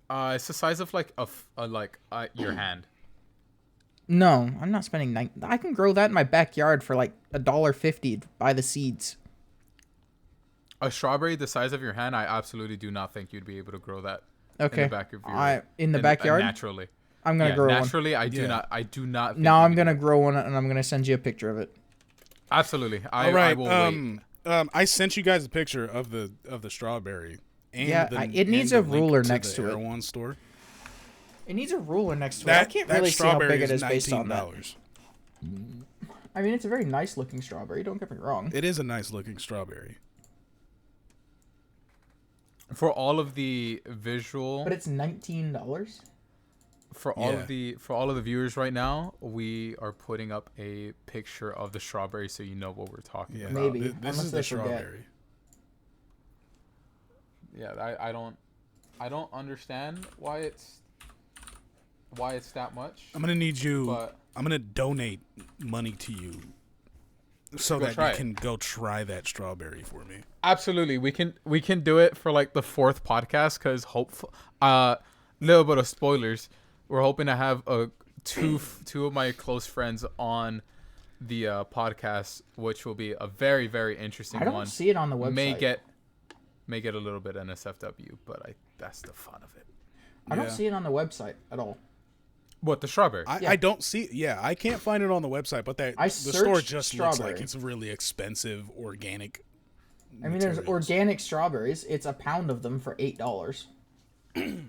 It's the size of like your hand. No, I'm not spending I can grow that in my backyard for like $1.50 by the seeds. A strawberry the size of your hand, I absolutely do not think you'd be able to grow that. Okay. In the back of your, in the backyard? naturally. I'm going to grow naturally, one. I do not think Now I'm going to grow one and I'm going to send you a picture of it. Absolutely. All right. I will wait. I sent you guys a picture of the strawberry. And it needs a ruler next to it. Erewhon store. It needs a ruler next to it. I can't really see how big it is based on that. I mean, it's a very nice looking strawberry. Don't get me wrong. It is a nice looking strawberry. For all of the visual, but it's $19. For all of the viewers right now, we are putting up a picture of the strawberry so you know what we're talking about. Maybe this is the strawberry. Yeah, I don't understand why it's that much. I'm gonna need you. I'm gonna donate money to you so that you can go try that strawberry for me. Absolutely, we can do it for like the 4th podcast because little bit of spoilers. We're hoping to have two of my close friends on the podcast, which will be a very, very interesting one. I don't see it on the website. May get a little bit NSFW, but that's the fun of it. I don't see it on the website at all. What, the strawberry? I don't see. Yeah, I can't find it on the website, but the store just looks like it's really expensive organic. I mean, there's organic strawberries. It's a pound of them for $8.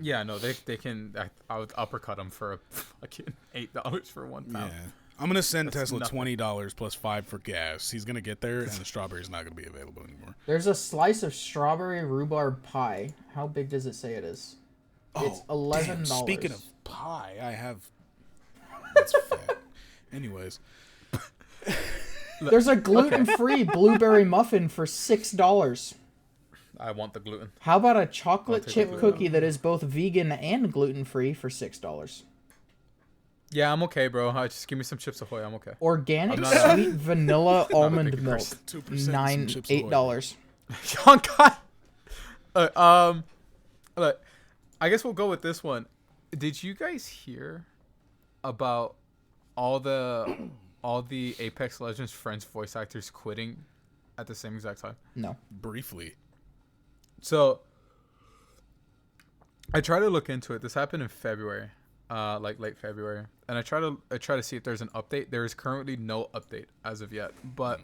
Yeah, no, they can. I would uppercut them for fucking $8 for 1 pound. Yeah, I'm gonna send Tesla $20 plus $5 for gas. He's gonna get there, and the strawberry's not gonna be available anymore. There's a slice of strawberry rhubarb pie. How big does it say it is? It's $11. Damn, speaking of pie, I have. That's fat. Anyways, there's a gluten-free blueberry muffin for $6. I want the gluten. How about a chocolate chip cookie that is both vegan and gluten-free for $6? Yeah, I'm okay, bro. Just give me some Chips Ahoy. I'm okay. Organic sweet vanilla almond milk, $8. Oh God. Look, I guess we'll go with this one. Did you guys hear about all the Apex Legends French voice actors quitting at the same exact time? No. Briefly. So I try to look into it. This happened in February, like late February, and I try to see if there's an update. There is currently no update as of yet, but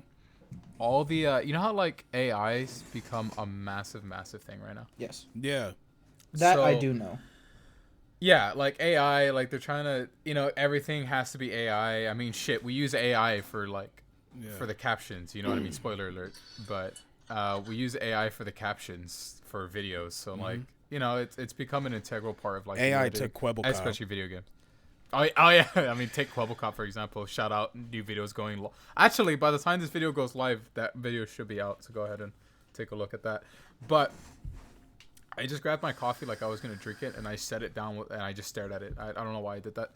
all the you know how like AI's become a massive thing right now. Yes. Yeah. That I do know. Yeah, like AI, like they're trying to, everything has to be AI. I mean, shit, we use AI for for the captions. You know what I mean? Spoiler alert, but. We use AI for the captions for videos, so it's become an integral part of like AI took Quebblecop, especially video games. Oh yeah, I mean take Quebblecop for example. Shout out, new videos going. Actually, by the time this video goes live, that video should be out. So go ahead and take a look at that. But I just grabbed my coffee like I was gonna drink it, and I set it down and I just stared at it. I don't know why I did that,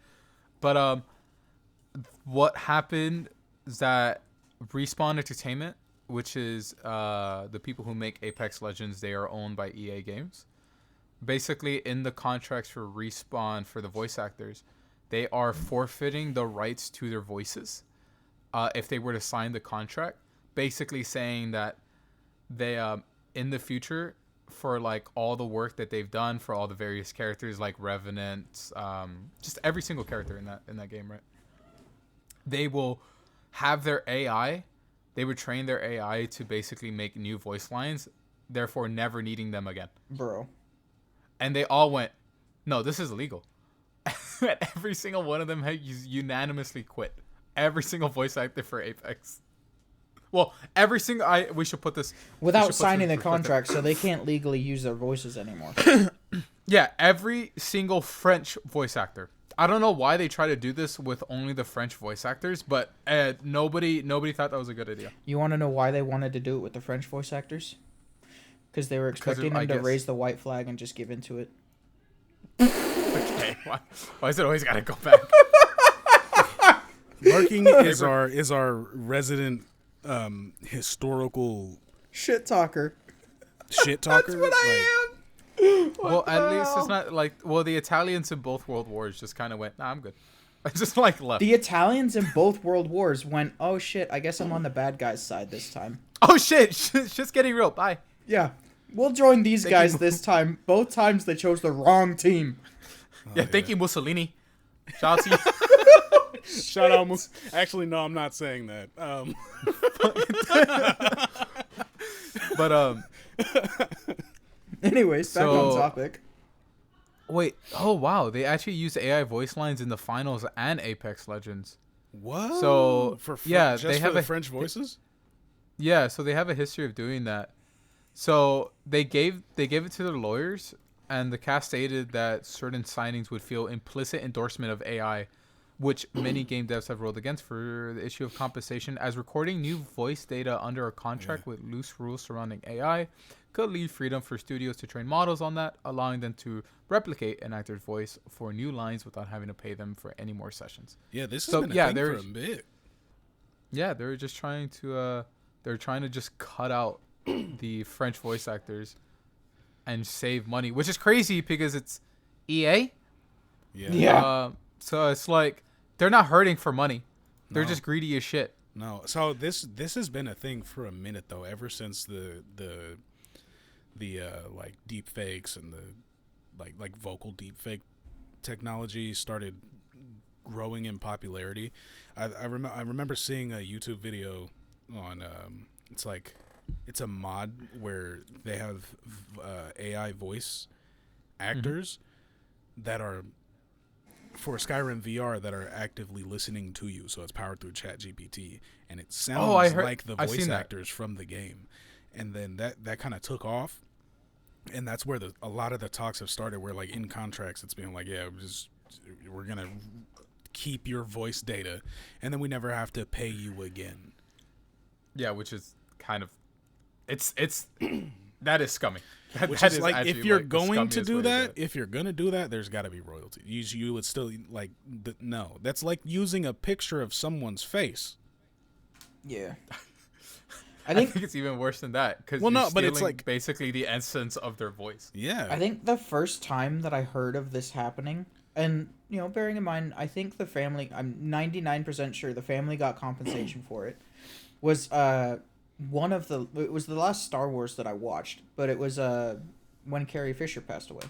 but what happened is that Respawn Entertainment, which is the people who make Apex Legends, they are owned by EA Games. Basically, in the contracts for Respawn for the voice actors, they are forfeiting the rights to their voices if they were to sign the contract. Basically saying that they, in the future, for like all the work that they've done for all the various characters like Revenant, just every single character in that game, right? They will have their AI. They would train their AI to basically make new voice lines, therefore never needing them again. Bro. And they all went, no, this is illegal. And every single one of them had unanimously quit. Every single voice actor for Apex. Well, we should put this... Without signing the contract, so they can't legally use their voices anymore. Yeah, every single French voice actor. I don't know why they try to do this with only the French voice actors, but nobody thought that was a good idea. You want to know why they wanted to do it with the French voice actors? Because they were expecting them to raise the white flag and just give into it. Okay, why is it always got to go back? Marking is our resident historical shit talker. Shit talker. That's what I am. Well, at least it's not like... Well, the Italians in both world wars just kind of went, nah, I'm good. I just like left. The Italians in both world wars went, oh shit, I guess I'm on the bad guys' side this time. Oh shit, shit's getting real. Bye. Yeah, we'll join these guys this time. Both times they chose the wrong team. Thank you, Mussolini. Shout out to you. Shout out, actually, no, I'm not saying that. But Anyways, back on topic. Wait, oh wow, they actually used AI voice lines in the finals and Apex Legends. What? So they have the French voices. Yeah, so they have a history of doing that. So they gave it to their lawyers, and the cast stated that certain signings would feel implicit endorsement of AI, which many game devs have ruled against for the issue of compensation, as recording new voice data under a contract with loose rules surrounding AI could leave freedom for studios to train models on that, allowing them to replicate an actor's voice for new lines without having to pay them for any more sessions. Yeah, this has been a thing for a bit. Yeah, they're just trying to just cut out the French voice actors and save money, which is crazy because it's EA. Yeah. So it's like they're not hurting for money. They're just greedy as shit. No. So this has been a thing for a minute though, ever since the like deep fakes and the like vocal deep fake technology started growing in popularity. I remember seeing a YouTube video on it's a mod where they have AI voice actors that are for Skyrim VR that are actively listening to you. So it's powered through ChatGPT, and it sounds like the voice actors from the game. And then that kind of took off, and that's where a lot of the talks have started. Where like in contracts, it's being like, yeah, we're gonna keep your voice data, and then we never have to pay you again. Yeah, which is kind of it's that is scummy. Which is like if you're going to do that, there's got to be royalty. You would still like no. That's like using a picture of someone's face. Yeah. I think it's even worse than that because but it's like basically the essence of their voice. Yeah. I think the first time that I heard of this happening, and bearing in mind, I think the family, I'm 99% sure the family got compensation for it, was it was the last Star Wars that I watched, but it was when Carrie Fisher passed away.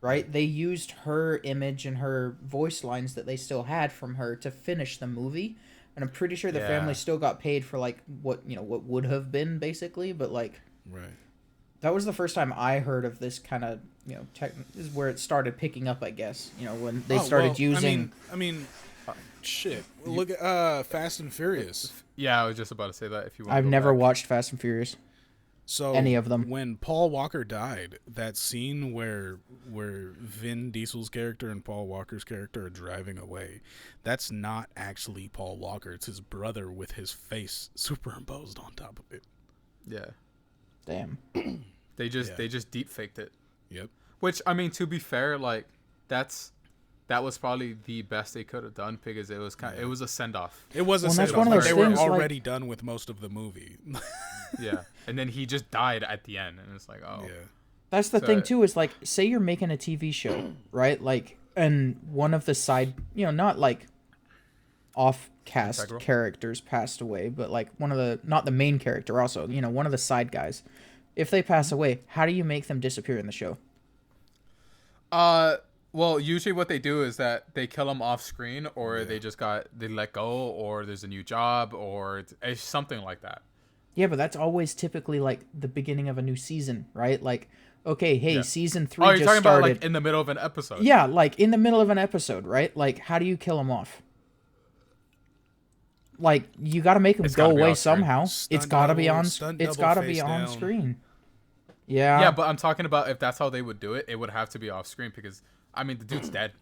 Right? They used her image and her voice lines that they still had from her to finish the movie. And I'm pretty sure the family still got paid for like what would have been basically, but like that was the first time I heard of this kind of this is where it started picking up, I guess. When they started using. I mean, shit. Look at Fast and Furious. Yeah, I was just about to say that. If you want, I've never watched Fast and Furious. So any of them. When Paul Walker died, that scene where Vin Diesel's character and Paul Walker's character are driving away, that's not actually Paul Walker. It's his brother with his face superimposed on top of it. Yeah. Damn. They just deep faked it. Yep. Which, I mean, to be fair, like that was probably the best they could have done because it was it was a send off. It was a send off. They were already done with most of the movie. Yeah. And then he just died at the end, and it's like, oh. Yeah. That's the thing too, is like, say you're making a TV show, right? Like, and one of the side, not like off-cast characters passed away, but like not the main character also, one of the side guys. If they pass away, how do you make them disappear in the show? Well, usually what they do is that they kill them off screen, or they let go, or there's a new job, or it's something like that. Yeah, but that's always typically like the beginning of a new season, right? Like, okay, hey, season 3 just started. Oh, you're talking about like in the middle of an episode? Yeah, like in the middle of an episode, right? Like, how do you kill them off? Like, you got to make them go away somehow. It's got to be on. It's got to be on screen. Yeah. Yeah, but I'm talking about if that's how they would do it, it would have to be off screen because I mean the dude's dead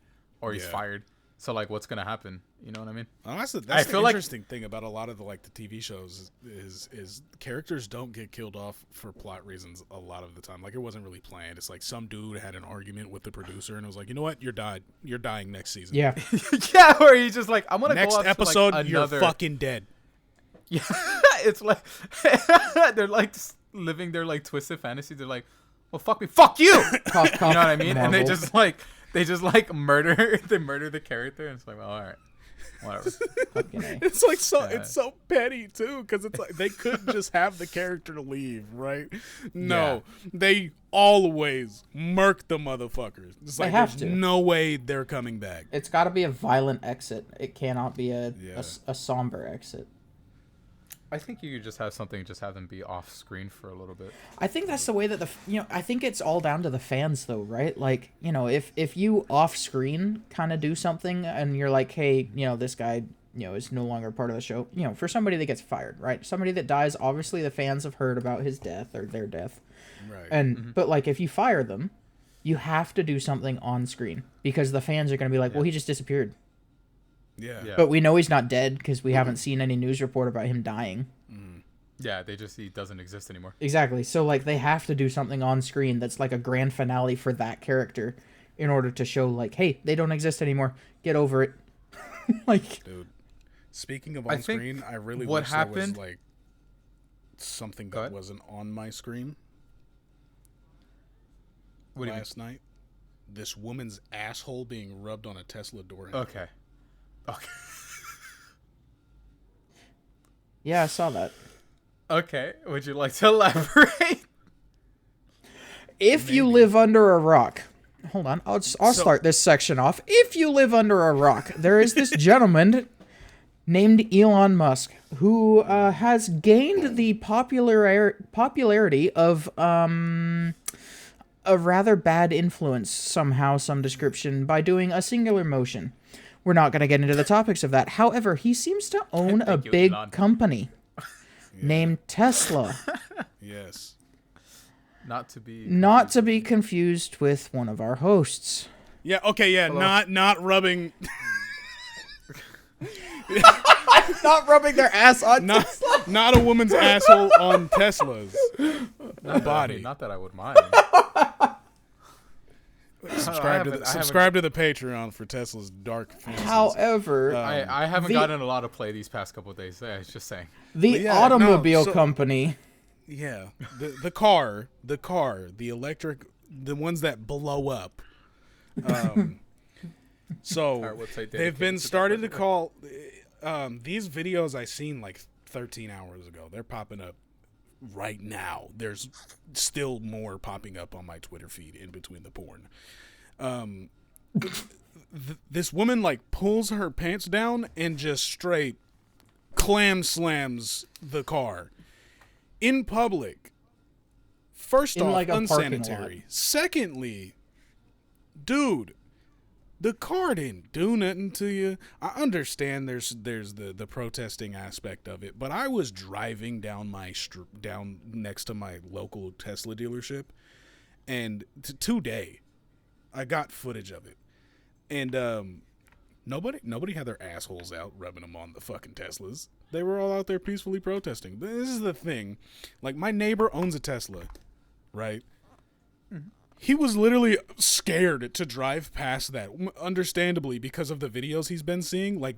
or he's fired. So like, what's gonna happen? You know what I mean? Oh, that's the interesting thing about a lot of the TV shows is characters don't get killed off for plot reasons a lot of the time. Like it wasn't really planned. It's like some dude had an argument with the producer and was like, you know what, you're dying next season. Yeah, yeah. Or he's just like, I'm gonna next go off episode. To, like, you're fucking dead. Yeah, it's like they're like living their like twisted fantasy. They're like, well, fuck me, fuck you. You know what I mean? Marvel. And they just like They just like murder. They murder the character, and it's like, well, all right, whatever. It's like it's so petty too, because it's like they could just have the character leave, right? No, they always murk the motherfuckers. It's like there's no way they're coming back. It's got to be a violent exit. It cannot be a somber exit. I think you could just have them be off screen for a little bit. I think that's the way that I think it's all down to the fans though, right? Like, if you off screen kind of do something and you're like, hey, this guy, is no longer part of the show, for somebody that gets fired, right? Somebody that dies, obviously the fans have heard about his death or their death. Right. And, but like, if you fire them, you have to do something on screen because the fans are going to be like, well, he just disappeared. Yeah. But we know he's not dead because we haven't seen any news report about him dying. Yeah, he doesn't exist anymore. Exactly. So like they have to do something on screen that's like a grand finale for that character in order to show like, hey, they don't exist anymore. Get over it. Like, dude. Speaking of on screen, I really wish there was like something that wasn't on my screen. Last night, this woman's asshole being rubbed on a Tesla door handle. Okay. Yeah, I saw that. Okay, would you like to elaborate? If you live under a rock, hold on, I'll start this section off. If you live under a rock, there is this gentleman named Elon Musk who has gained the popularity of a rather bad influence somehow, some description, by doing a singular motion. We're not going to get into the topics of that. However, he seems to own a big company named Tesla. Yes. Not to be confused with one of our hosts. Yeah, okay, yeah, Hello? not rubbing Not rubbing their ass on Tesla. Not a woman's asshole on Tesla's body. Not that I would mind. Subscribe to the Patreon for Tesla's dark fantasies. However, I haven't gotten a lot of play these past couple of days. I was just saying. The automobile company. Yeah, the car, the electric, the ones that blow up. So they've been started to call these videos I seen like 13 hours ago. They're popping up right now. There's still more popping up on my Twitter feed in between the porn. This woman like pulls her pants down and just straight clam slams the car in public. First off, like unsanitary. Secondly, dude, the car didn't do nothing to you. I understand there's the protesting aspect of it, but I was driving down down next to my local Tesla dealership, and today I got footage of it, and nobody had their assholes out rubbing them on the fucking Teslas. They were all out there peacefully protesting. But this is the thing, like my neighbor owns a Tesla, right? Mm-hmm. He was literally scared to drive past that, understandably, because of the videos he's been seeing. Like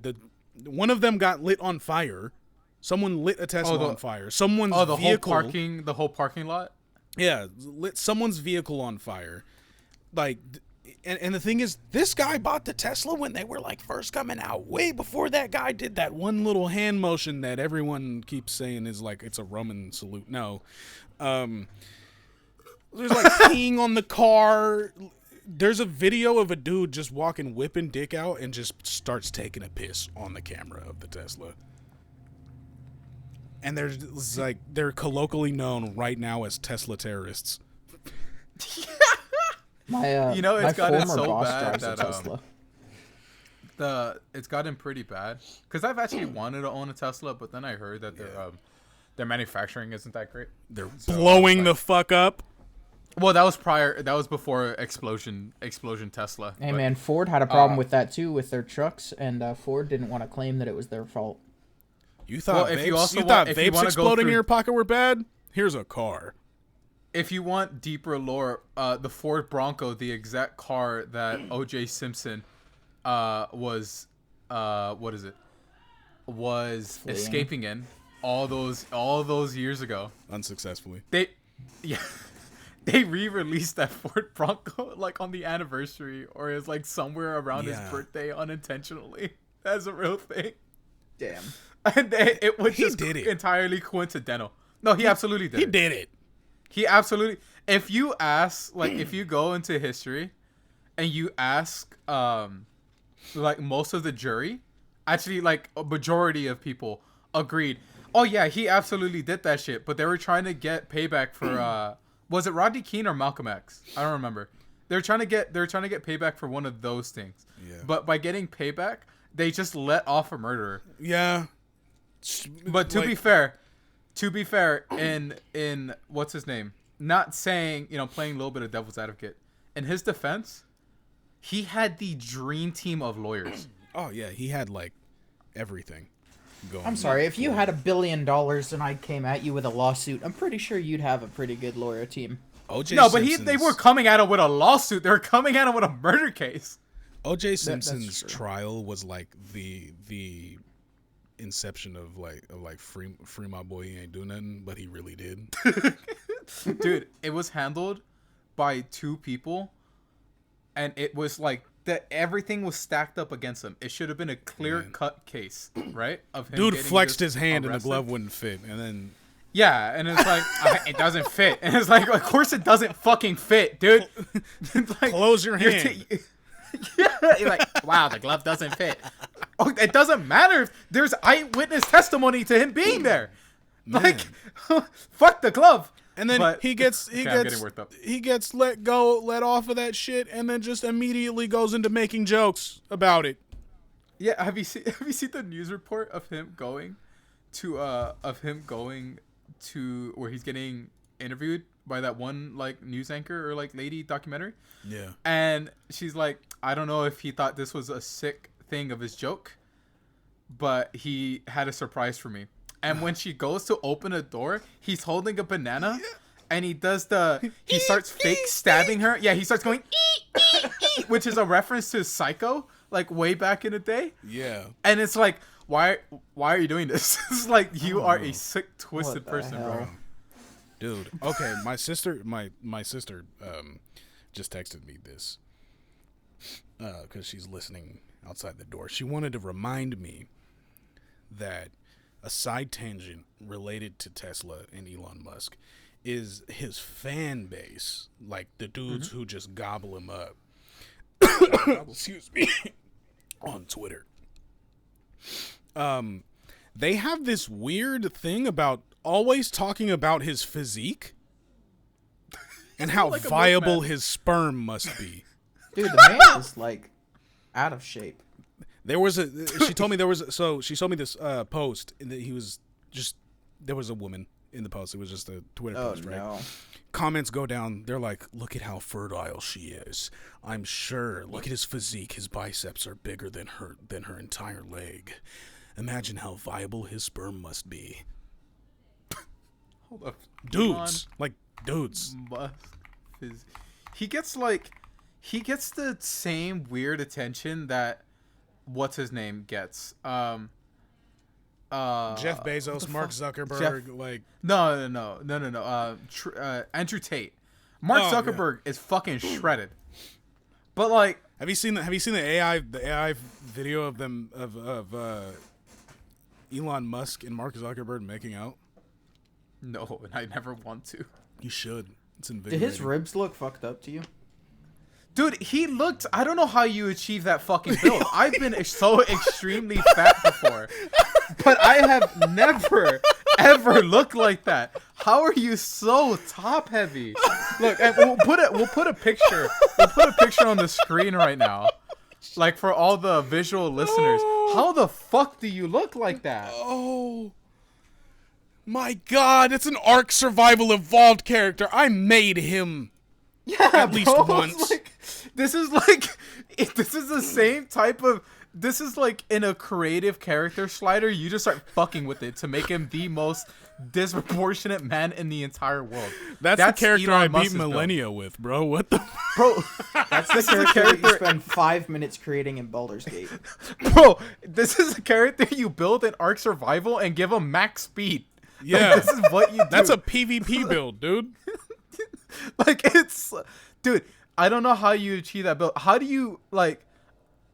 one of them got lit on fire. Someone lit a Tesla on fire. Someone's vehicle, the whole parking lot. Yeah, lit someone's vehicle on fire. Like, and the thing is, this guy bought the Tesla when they were like first coming out, way before that guy did that one little hand motion that everyone keeps saying is like it's a Roman salute. No. There's like peeing on the car. There's a video of a dude just whipping dick out and just starts taking a piss on the camera of the Tesla. And they're colloquially known right now as Tesla terrorists. It's gotten so boss bad drives a that Tesla. It's gotten pretty bad because I've actually wanted to own a Tesla, but then I heard that their manufacturing isn't that great. They're blowing the fuck up. Well, that was before explosion Tesla. Hey man, Ford had a problem with that too with their trucks, and Ford didn't want to claim that it was their fault. You thought vapes exploding in your pocket were bad? Here's a car. If you want deeper lore, the Ford Bronco, the exact car that O.J. Simpson was Fleeing. escaping in all those years ago, Unsuccessfully. they re-released that Ford Bronco like on the anniversary, or is like somewhere around his birthday unintentionally. That's a real thing. Damn. And it was just entirely coincidental. No, he absolutely did. He did it. He absolutely. If you ask, like, if you go into history, and you ask, like most of the jury, actually, like a majority of people agreed. Oh yeah, he absolutely did that shit. But they were trying to get payback for was it Rodney King or Malcolm X? I don't remember. They were trying to get payback for one of those things. Yeah. But by getting payback, they just let off a murderer. Yeah. But to be fair, in what's his name? Not saying, playing a little bit of devil's advocate. In his defense, he had the dream team of lawyers. Oh yeah, he had like everything going. I'm sorry, if you had $1 billion and I came at you with a lawsuit, I'm pretty sure you'd have a pretty good lawyer team. No, but they weren't coming at him with a lawsuit. They were coming at him with a murder case. O.J. Simpson's trial was like the inception of like free my boy, he ain't do nothing, but he really did. Dude, it was handled by two people, and it was like that everything was stacked up against him. It should have been a clear-cut case, right? Of him. Dude flexed his hand and the glove wouldn't fit, and then yeah, and it's like it doesn't fit, and it's like, of course it doesn't fucking fit, dude. Like, close your hand. Yeah, you're like, wow, the glove doesn't fit. Oh, it doesn't matter if there's eyewitness testimony to him being there. Man. Like, fuck the glove. And then he gets let off of that shit, and then just immediately goes into making jokes about it. Yeah, have you seen the news report of him going to where he's getting interviewed by that one like news anchor or like lady documentary? Yeah. And she's like, I don't know if he thought this was a sick thing of his joke, but he had a surprise for me. And when she goes to open a door, he's holding a banana, and he starts fake stabbing her. Yeah, he starts going, which is a reference to Psycho, like way back in the day. Yeah. And it's like, why are you doing this? It's like, you are a sick, twisted person, bro. Dude, okay, my sister just texted me this because she's listening outside the door. She wanted to remind me that a side tangent related to Tesla and Elon Musk is his fan base, like the dudes who just gobble him up. Excuse me. On Twitter. They have this weird thing about always talking about his physique and how like viable his sperm must be. Dude, the man is like out of shape. She told me this post and that there was a woman in the post. It was just a Twitter post, right? No. Comments go down. They're like, look at how fertile she is. I'm sure. Look at his physique. His biceps are bigger than her entire leg. Imagine how viable his sperm must be. Hold up. Dudes. He gets the same weird attention that what's his name gets. Jeff Bezos, Mark Zuckerberg, Andrew Tate. Mark Zuckerberg is fucking shredded. But like, have you seen the AI video of them of Elon Musk and Mark Zuckerberg making out? No, and I never want to. You should. It's invigorating. Did his ribs look fucked up to you? Dude, he looked... I don't know how you achieve that fucking build. I've been so extremely fat before. But I have never, ever looked like that. How are you so top heavy? Look, and we'll put a picture on the screen right now. Like, for all the visual listeners. How the fuck do you look like that? Oh... my God, it's an Ark Survival Evolved character. I made him. Yeah, at least once. This is the same type of. This is like in a creative character slider. You just start fucking with it to make him the most disproportionate man in the entire world. That's the character Elon I beat Millennia with, bro. What the bro? That's the character you spend 5 minutes creating in Baldur's Gate. Bro, this is a character you build in Ark Survival and give him max speed. Yeah, this is what you do. That's a PvP build, dude. Like, it's, dude, I don't know how you achieve that build. How do you, like,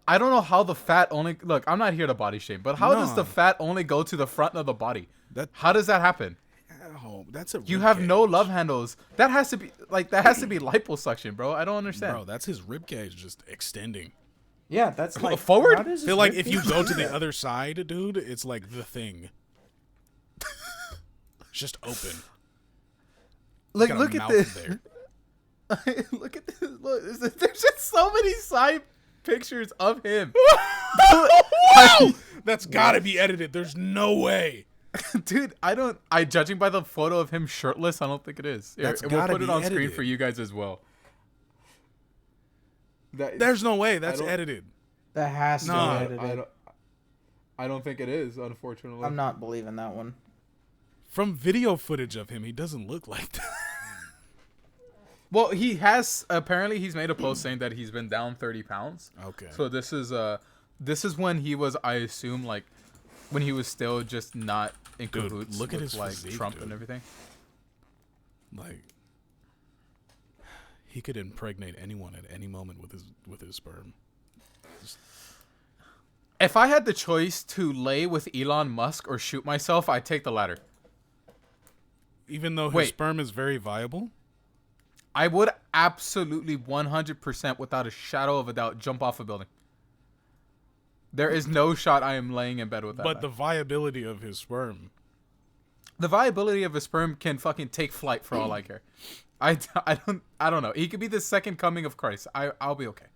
I don't know how the fat only, look, I'm not here to body shame, but how does the fat only go to the front of the body? How does that happen? Oh, that's a You have no love handles. That has to be liposuction, bro. I don't understand. Bro, that's his rib cage just extending. Yeah, that's like forward? how does his I feel like rib if you cage go do to the that? other side, dude, it's like the thing. It's just open. Like, Got a look at mouth this. there. Look at this. Look, there's just so many side pictures of him. Wow! That's gotta be edited. There's no way. Dude, I judging by the photo of him shirtless, I don't think it is. Here, That's and we'll gotta put it be on screen edited. for you guys as well. There's no way that's edited. That has to Nah, be edited. I don't think it is, unfortunately. I'm not believing that one. From video footage of him, he doesn't look like that. Well, apparently he's made a post saying that he's been down 30 pounds. Okay. So this is when he was, I assume, like, when he was still just not in Dude, cahoots look at with, his like, physique, Trump dude. and everything. Like, he could impregnate anyone at any moment with his sperm. If I had the choice to lay with Elon Musk or shoot myself, I'd take the latter. Even though his Wait. sperm is very viable? I would absolutely 100% without a shadow of a doubt jump off a building. There is no shot I am laying in bed with that. But man. the viability of his sperm. The viability of a sperm can fucking take flight for all I care. I don't know. He could be the second coming of Christ. I'll be okay.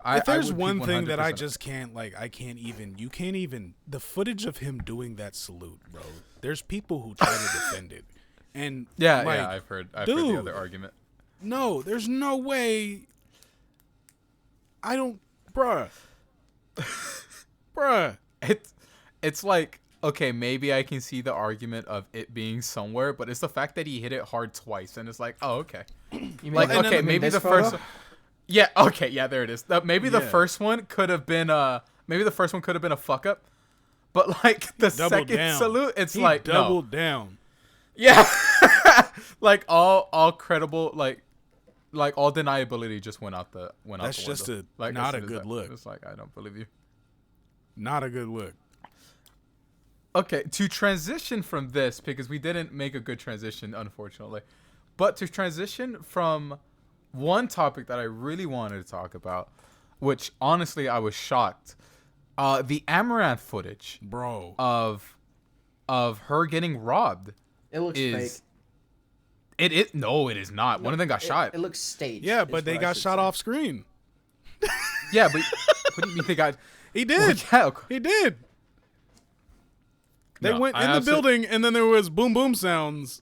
If there's would one keep thing that I 100%. just can't, like, you can't even, the footage of him doing that salute, bro. There's people who try to defend it. And, Yeah, like, I've heard the dude. other argument. No, there's no way. I don't, bruh. Bruh. It's like, okay, maybe I can see the argument of it being somewhere, but it's the fact that he hit it hard twice, and it's like, oh, okay. You mean Like, okay, you mean maybe this the photo? first. Yeah, okay, yeah, there it is. Maybe the Yeah. first one could have been a fuck up, but like the Doubled second down. salute, it's He like doubled no. down. Yeah, like all credible, like all deniability just went out the That's the just window. a Like, not as a soon as good that- look. It's like I don't believe you. Not a good look. Okay, to transition from this, because we didn't make a good transition, unfortunately, but to transition from one topic that I really wanted to talk about, which honestly I was shocked, the Amouranth footage Bro. of her getting robbed It looks is fake. it is not. One of them got shot. It looks staged. Yeah, is but they what I got should shot say. off screen. Yeah, but what do you mean they got? He did. Well, yeah, He did. They No, went I in the absol- building, and then there was boom boom sounds,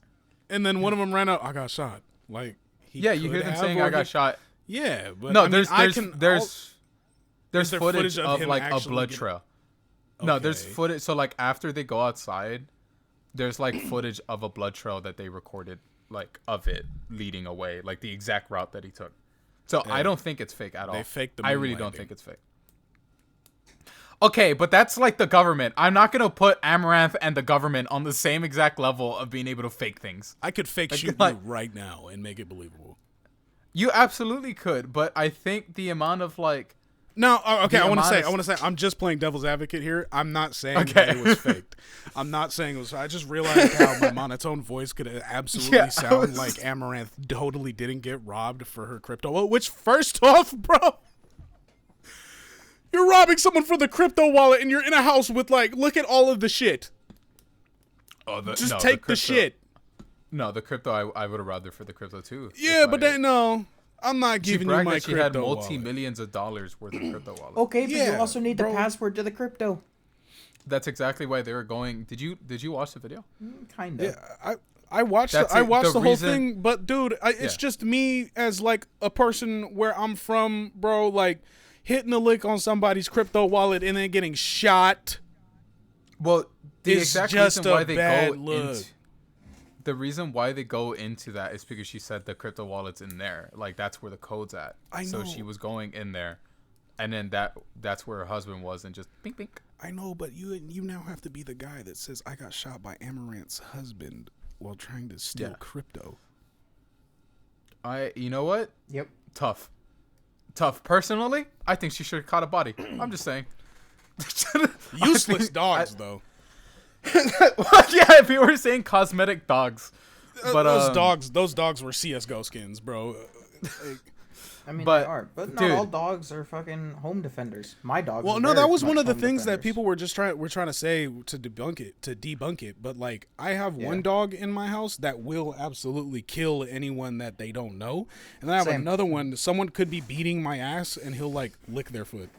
and then one of them ran out. I got shot. Like yeah, you hear them saying I got shot. Yeah, but No, I mean, there's Is there footage of him like a actually blood getting- trail. No, there's Okay. footage. So like after they go outside, there's like footage of a blood trail that they recorded, like of it leading away, like the exact route that he took. So I don't think it's fake at all. faked the I moon really don't landing. think it's fake. Okay, but that's like the government. I'm not gonna put Amouranth and the government on the same exact level of being able to fake things. I could fake shoot like- you right now and make it believable. You absolutely could, but I think the amount of like No, okay. The I want amount to of- say. I'm just playing devil's advocate here. I'm not saying Okay. that it was faked. I'm not saying it was. I just realized how my monotone voice could absolutely Yeah, I sound was- like Amouranth totally didn't get robbed for her crypto. Well, which first off, bro, you're robbing someone for the crypto wallet, and you're in a house with like, look at all of the shit. Just take the crypto- shit. No, the crypto. I would have rather for the crypto too. Yeah, If but I- then no, I'm not she giving you bragged my that she had crypto wallet. multi-millions of dollars worth of crypto wallet. Okay, but you Yeah, also need the bro. password to the crypto. That's exactly why they were going. Did you watch the video? Kind of. Yeah, I watched That's I it. watched The the whole reason- thing, but dude, it's Yeah. just me as like a person where I'm from, bro, like hitting a lick on somebody's crypto wallet and then getting shot. Well, the It's exact just reason a why they bad go look. into the reason why they go into that is because she said the crypto wallet's in there. Like that's where the code's at. I So know. she was going in there, and then that's where her husband was, and just bink bink. I know, but you now have to be the guy that says I got shot by Amouranth's husband while trying to steal Yeah. crypto. You know what? Yep. Tough. Personally, I think she should have caught a body. I'm just saying. Useless dogs, though. Yeah, if you were saying cosmetic dogs. But those dogs were CS:GO skins, bro. I mean, But, they are, but not dude. all dogs are fucking home defenders. My dog. Well, no, that was one of the things that people were trying to say to debunk it. But like, I have one dog in my house that will absolutely kill anyone that they don't know, and then I have another one. Someone could be beating my ass, and he'll like lick their foot.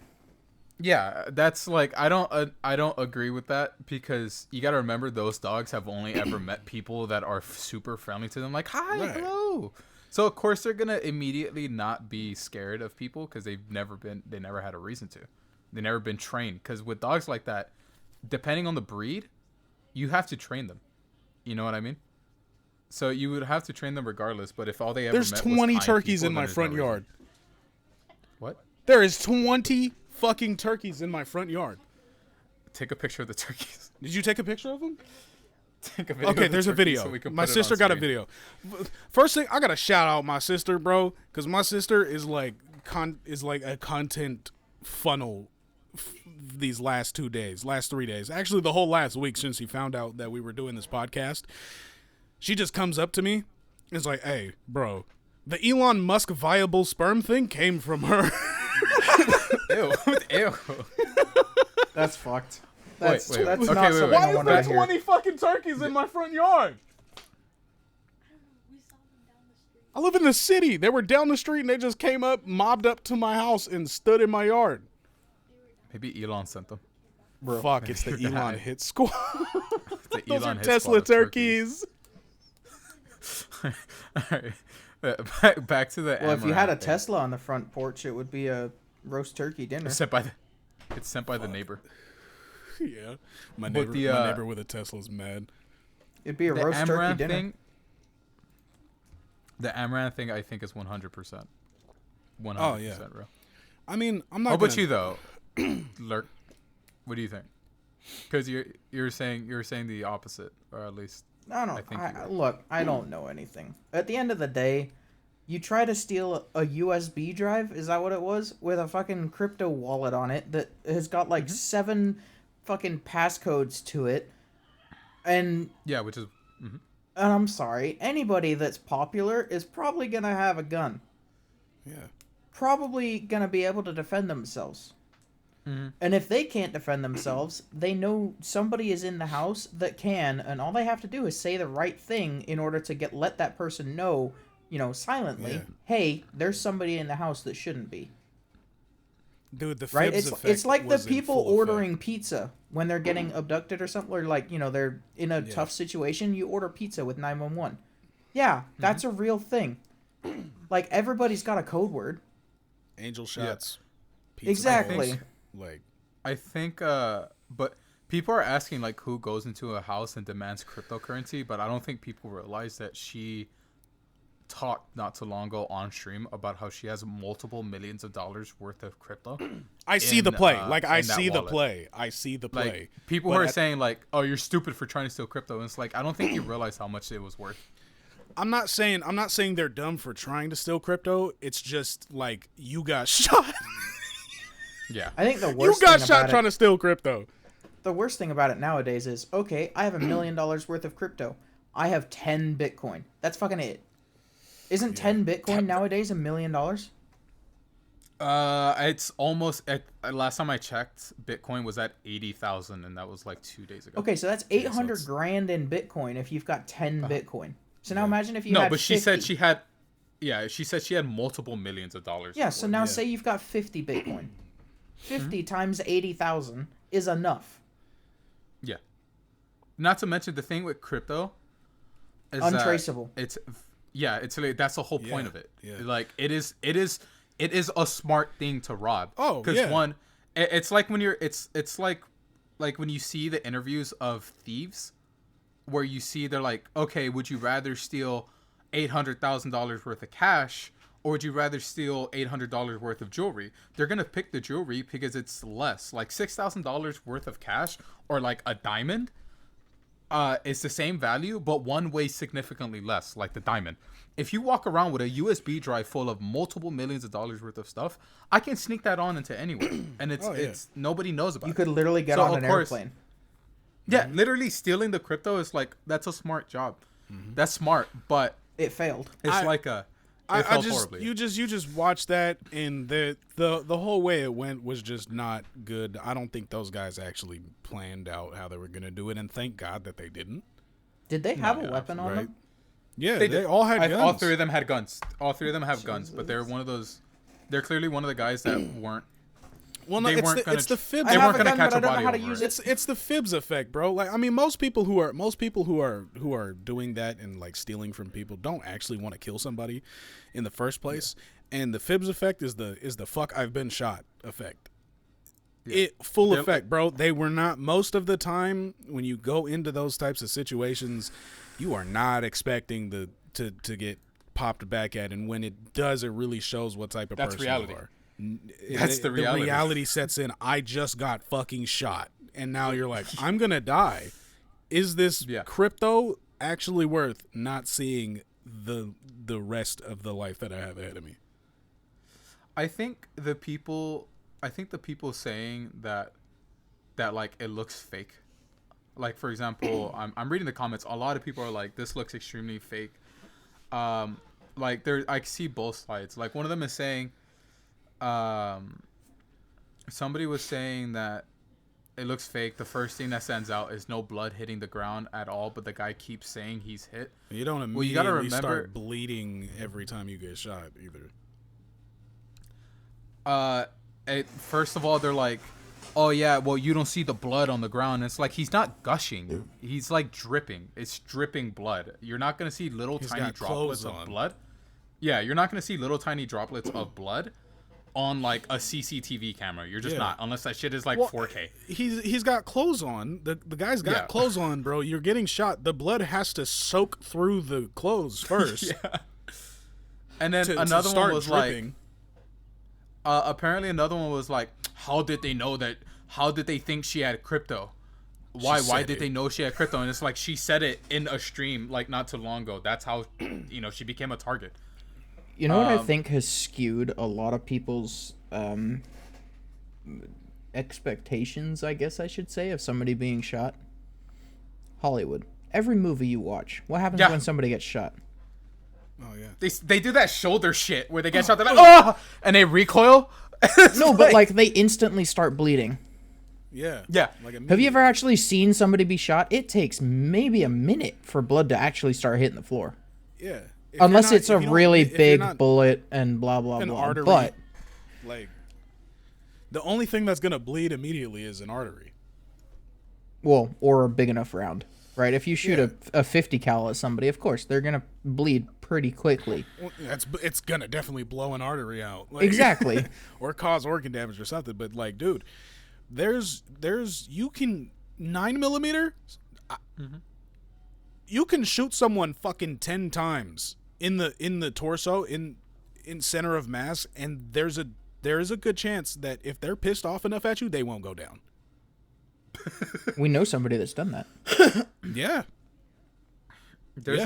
Yeah, that's like I don't agree with that, because you got to remember those dogs have only ever met people that are super friendly to them, like hi, hello. So of course they're gonna immediately not be scared of people because they never had a reason to. They've never been trained. Because with dogs like that, depending on the breed, you have to train them. You know what I mean? So you would have to train them regardless. But if all they ever There's met 20 was turkeys people, in my front yard. What? There is 20 fucking turkeys in my front yard. Take a picture of the turkeys. Did you take a picture of them? Take a video. Okay, there's a video. So my sister got a video. First thing, I gotta shout out my sister, bro, because my sister is like a content funnel these last 3 days. Actually, the whole last week since she found out that we were doing this podcast. She just comes up to me and is like, "Hey, bro, the Elon Musk viable sperm thing came from her." Ew. That's fucked. Wait. That's Okay, not wait. something Why I is want there to hear. 20 fucking turkeys in my front yard? I live in the city. They were down the street and they just came up, mobbed up to my house and stood in my yard. Maybe Elon sent them. Bro. Fuck, it's the Elon hit squad. The Those Elon are hit Tesla squad of turkeys. All right. Back to the. Well, if you had a Amouranth thing. Tesla on the front porch, it would be a roast turkey dinner. It's sent by the neighbor. Yeah, my But neighbor with a Tesla's mad. It'd be a The roast turkey Amouranth dinner. thing. The Amouranth thing, I think, is 100%. 100%, Oh, yeah. bro. I mean, I'm not. How about gonna- you though, Lurk? What do you think? Because you're saying the opposite, or at least. I think you would. Look, I don't know anything. At the end of the day, you try to steal a USB drive, is that what it was? With a fucking crypto wallet on it that has got like 7 fucking passcodes to it. And Yeah, which is. I'm sorry, anybody that's popular is probably going to have a gun. Yeah. Probably going to be able to defend themselves. And if they can't defend themselves, they know somebody is in the house that can, and all they have to do is say the right thing in order to let that person know, silently, hey, there's somebody in the house that shouldn't be. Dude, the Right? Fibs It's effect like the was in people full ordering effect. pizza when they're getting abducted or something, or like, they're in a tough situation, you order pizza with 911. Yeah, that's a real thing. Like, everybody's got a code word. Angel shots. Pizza Exactly. rolls, like, I think, but people are asking like who goes into a house and demands cryptocurrency, but I don't think people realize that she talked not too long ago on stream about how she has multiple millions of dollars worth of crypto. I see the play. Like, I in that see the wallet. play. I see the play. Like people But who are at- saying like, "Oh, you're stupid for trying to steal crypto," and it's like I don't think you realize how much it was worth. I'm not saying they're dumb for trying to steal crypto. It's just like you got shot. Yeah, I think the You worst got thing shot about trying it, to steal crypto. the worst thing about it nowadays is, okay, I have $1 million worth of crypto. I have 10 Bitcoin. That's fucking it. Isn't 10 Bitcoin nowadays $1 million? it's almost at last time I checked, Bitcoin was at 80,000, and that was like 2 days ago. Okay, so that's 800 it's- grand in Bitcoin if you've got 10 Bitcoin. So now imagine if you No, had but she 50. said she had. Yeah, she said she had multiple millions of dollars. Yeah, so worth. now say you've got 50 Bitcoin. 50 times 80,000 is enough. Yeah. Not to mention the thing with crypto is Untraceable. It's like that's the whole point Yeah, of it. yeah. Like it is a smart thing to rob. Oh, because yeah. one, it's like when you're it's like when you see the interviews of thieves, where you see they're like, okay, would you rather steal $800,000 worth of cash, or would you rather steal $800 worth of jewelry? They're gonna pick the jewelry because it's less. Like $6,000 worth of cash or like a diamond. it's the same value, but one weighs significantly less, like the diamond. If you walk around with a USB drive full of multiple millions of dollars worth of stuff, I can sneak that on into anywhere, and it's nobody knows about it. You could literally get on an airplane. Yeah, literally stealing the crypto is like, that's a smart job. That's smart, but it failed. It's horribly. You just watch that, and the whole way it went was just not good. I don't think those guys actually planned out how they were gonna do it, and thank God that they didn't. Did they have a weapon on them? Yeah, they all had guns. All three of them had guns. All three of them have guns, but they're one of those. They're clearly one of the guys that weren't. Well, no, it's the fibs. They weren't gonna catch a body over it. It's the fibs effect, bro. Like, I mean, most people who are doing that and like stealing from people don't actually want to kill somebody in the first place. Yeah. And the fibs effect is the fuck I've been shot effect. Yeah. Effect, bro. They were not, most of the time when you go into those types of situations, you are not expecting to get popped back at, and when it does, it really shows what type of person reality. you are. That's the reality. The reality sets in. I just got fucking shot, and now you're like, I'm gonna die. Is this crypto actually worth not seeing the rest of the life that I have ahead of me? I think the people saying that like it looks fake. Like, for example, I'm reading the comments. A lot of people are like, this looks extremely fake. Like, I see both sides. Like, one of them is saying, somebody was saying that it looks fake. The first thing that stands out is no blood hitting the ground at all, but the guy keeps saying he's hit. You don't immediately start bleeding every time you get shot either. First of all, they're like, oh yeah, well, you don't see the blood on the ground. It's like, he's not gushing. He's like dripping. It's dripping blood. You're not going to see tiny droplets of blood. Yeah, you're not going to see little tiny droplets of blood on like a CCTV camera. You're just not, unless that shit is like 4K. He's got clothes on. The guy's got clothes on, bro. You're getting shot. The blood has to soak through the clothes first. Yeah. And then another one was dripping. Like, apparently another one was like, how did they know that? How did they think she had crypto? Why did they know she had crypto? And it's like, she said it in a stream like not too long ago. That's how, she became a target. You know what I think has skewed a lot of people's expectations, I guess I should say, of somebody being shot? Hollywood. Every movie you watch, what happens when somebody gets shot? Oh, yeah. They do that shoulder shit where they get shot, they're like, oh! And they recoil. No, but like they instantly start bleeding. Yeah. Yeah. Like, have you ever actually seen somebody be shot? It takes maybe a minute for blood to actually start hitting the floor. Yeah. Unless it's a really big bullet and blah, blah, blah. Artery, but like, the only thing that's going to bleed immediately is an artery. Well, or a big enough round, right? If you shoot a 50 cal at somebody, of course, they're going to bleed pretty quickly. Well, it's going to definitely blow an artery out. Like, exactly. Or cause organ damage or something. But, like, dude, you can 9mm, you can shoot someone fucking 10 times in the torso, in center of mass, and there is a good chance that if they're pissed off enough at you, they won't go down. We know somebody that's done that. Yeah. There's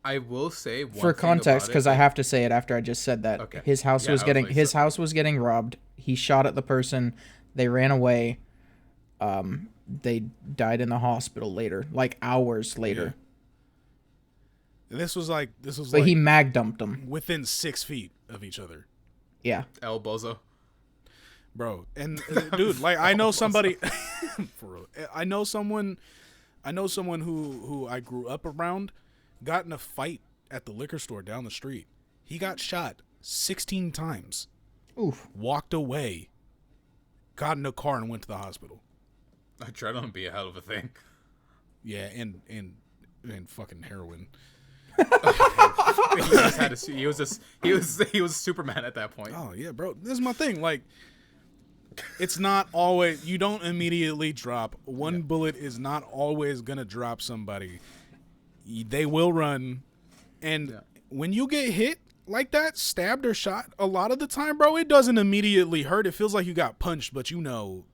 I will say one for context, because I have to say it after I just said that. Okay. His house house was getting robbed. He shot at the person. They ran away. They died in the hospital later, like hours later. Yeah. This was like he mag dumped them within 6 feet of each other. Yeah. El Bozo. Bro, and dude, like, I know somebody for real. I know someone who I grew up around got in a fight at the liquor store down the street. He got shot 16 times. Oof. Walked away. Got in a car and went to the hospital. Adrenaline would be a hell of a thing. Yeah, and fucking heroin. He was Superman at that point. Oh yeah, bro. This is my thing. Like, it's not always, you don't immediately drop. One bullet is not always gonna drop somebody. They will run, and when you get hit like that, stabbed or shot, a lot of the time, bro, it doesn't immediately hurt. It feels like you got punched, but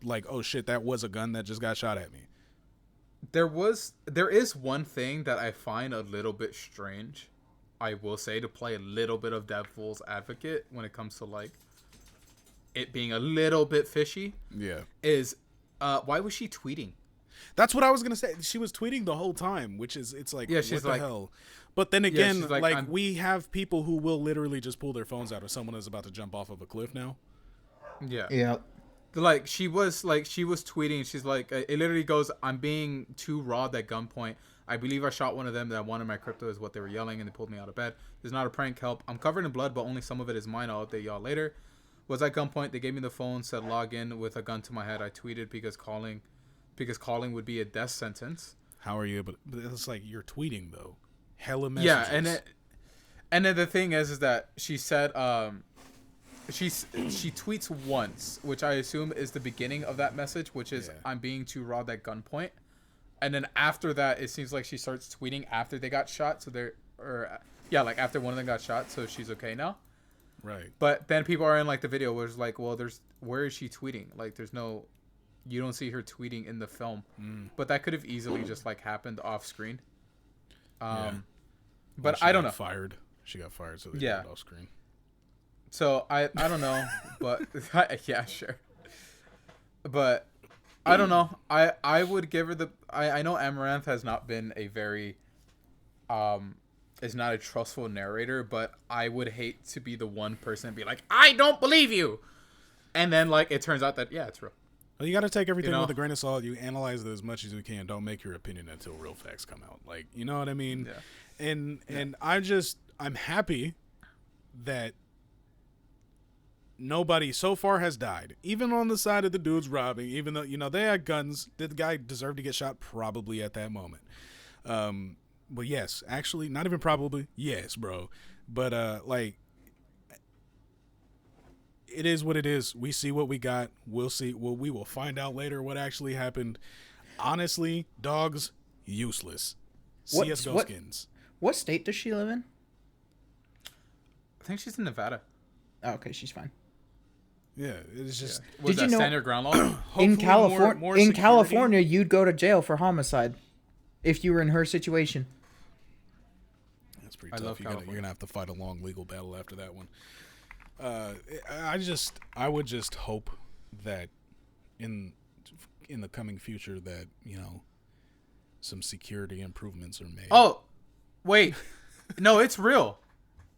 like, oh shit, that was a gun that just got shot at me. There is one thing that I find a little bit strange. I will say, to play a little bit of devil's advocate when it comes to like it being a little bit fishy. Yeah. Is why was she tweeting? That's what I was gonna say. She was tweeting the whole time, which is it's like, Yeah, what she's the like- hell? But then again, she's like, like we have people who will literally just pull their phones out if someone is about to jump off of a cliff now. Yeah. Yeah. Like she was tweeting. She's like, it literally goes, "I'm being too robbed at gunpoint. I believe I shot one of them. That wanted my crypto," is what they were yelling, and they pulled me out of bed. "There's not a prank. Help! I'm covered in blood, but only some of it is mine. I'll update y'all later." Was at gunpoint. They gave me the phone. Said log in with a gun to my head. I tweeted because calling would be a death sentence. How are you? But it's like you're tweeting though. Hella messages. Yeah, and then the thing is that she said she tweets once, which I assume is the beginning of that message, which is "I'm being too robbed at gunpoint," and then after that, it seems like she starts tweeting after they got shot. So like after one of them got shot, so she's okay now. Right. But then people are in like the video where it's like, well, where is she tweeting? Like, you don't see her tweeting in the film, but that could have easily just like happened off screen. But I don't know. She got fired, so they did it off screen. So I don't know, but yeah, sure. But I don't know. I would give her I know Amouranth has not been a very is not a trustful narrator, but I would hate to be the one person and be like, "I don't believe you," and then like it turns out that it's real. Well, you got to take everything with a grain of salt. You analyze it as much as you can. Don't make your opinion until real facts come out. Like, you know what I mean? Yeah. And I'm happy that nobody so far has died, even on the side of the dudes robbing. Even though they had guns, did the guy deserve to get shot? Probably at that moment. But yes, actually, not even probably. Yes, bro. But like, it is what it is. We see what we got. We'll see. Well, we will find out later what actually happened. Honestly, dogs useless. CS:GO skins. What state does she live in? I think she's in Nevada. Oh, okay, she's fine. Yeah, it's just. Was Did that you know- standard ground law? In California, more security. California, you'd go to jail for homicide if you were in her situation. That's pretty tough. You're gonna have to fight a long legal battle after that one. I would just hope that in the coming future that some security improvements are made. Oh, wait, no, it's real.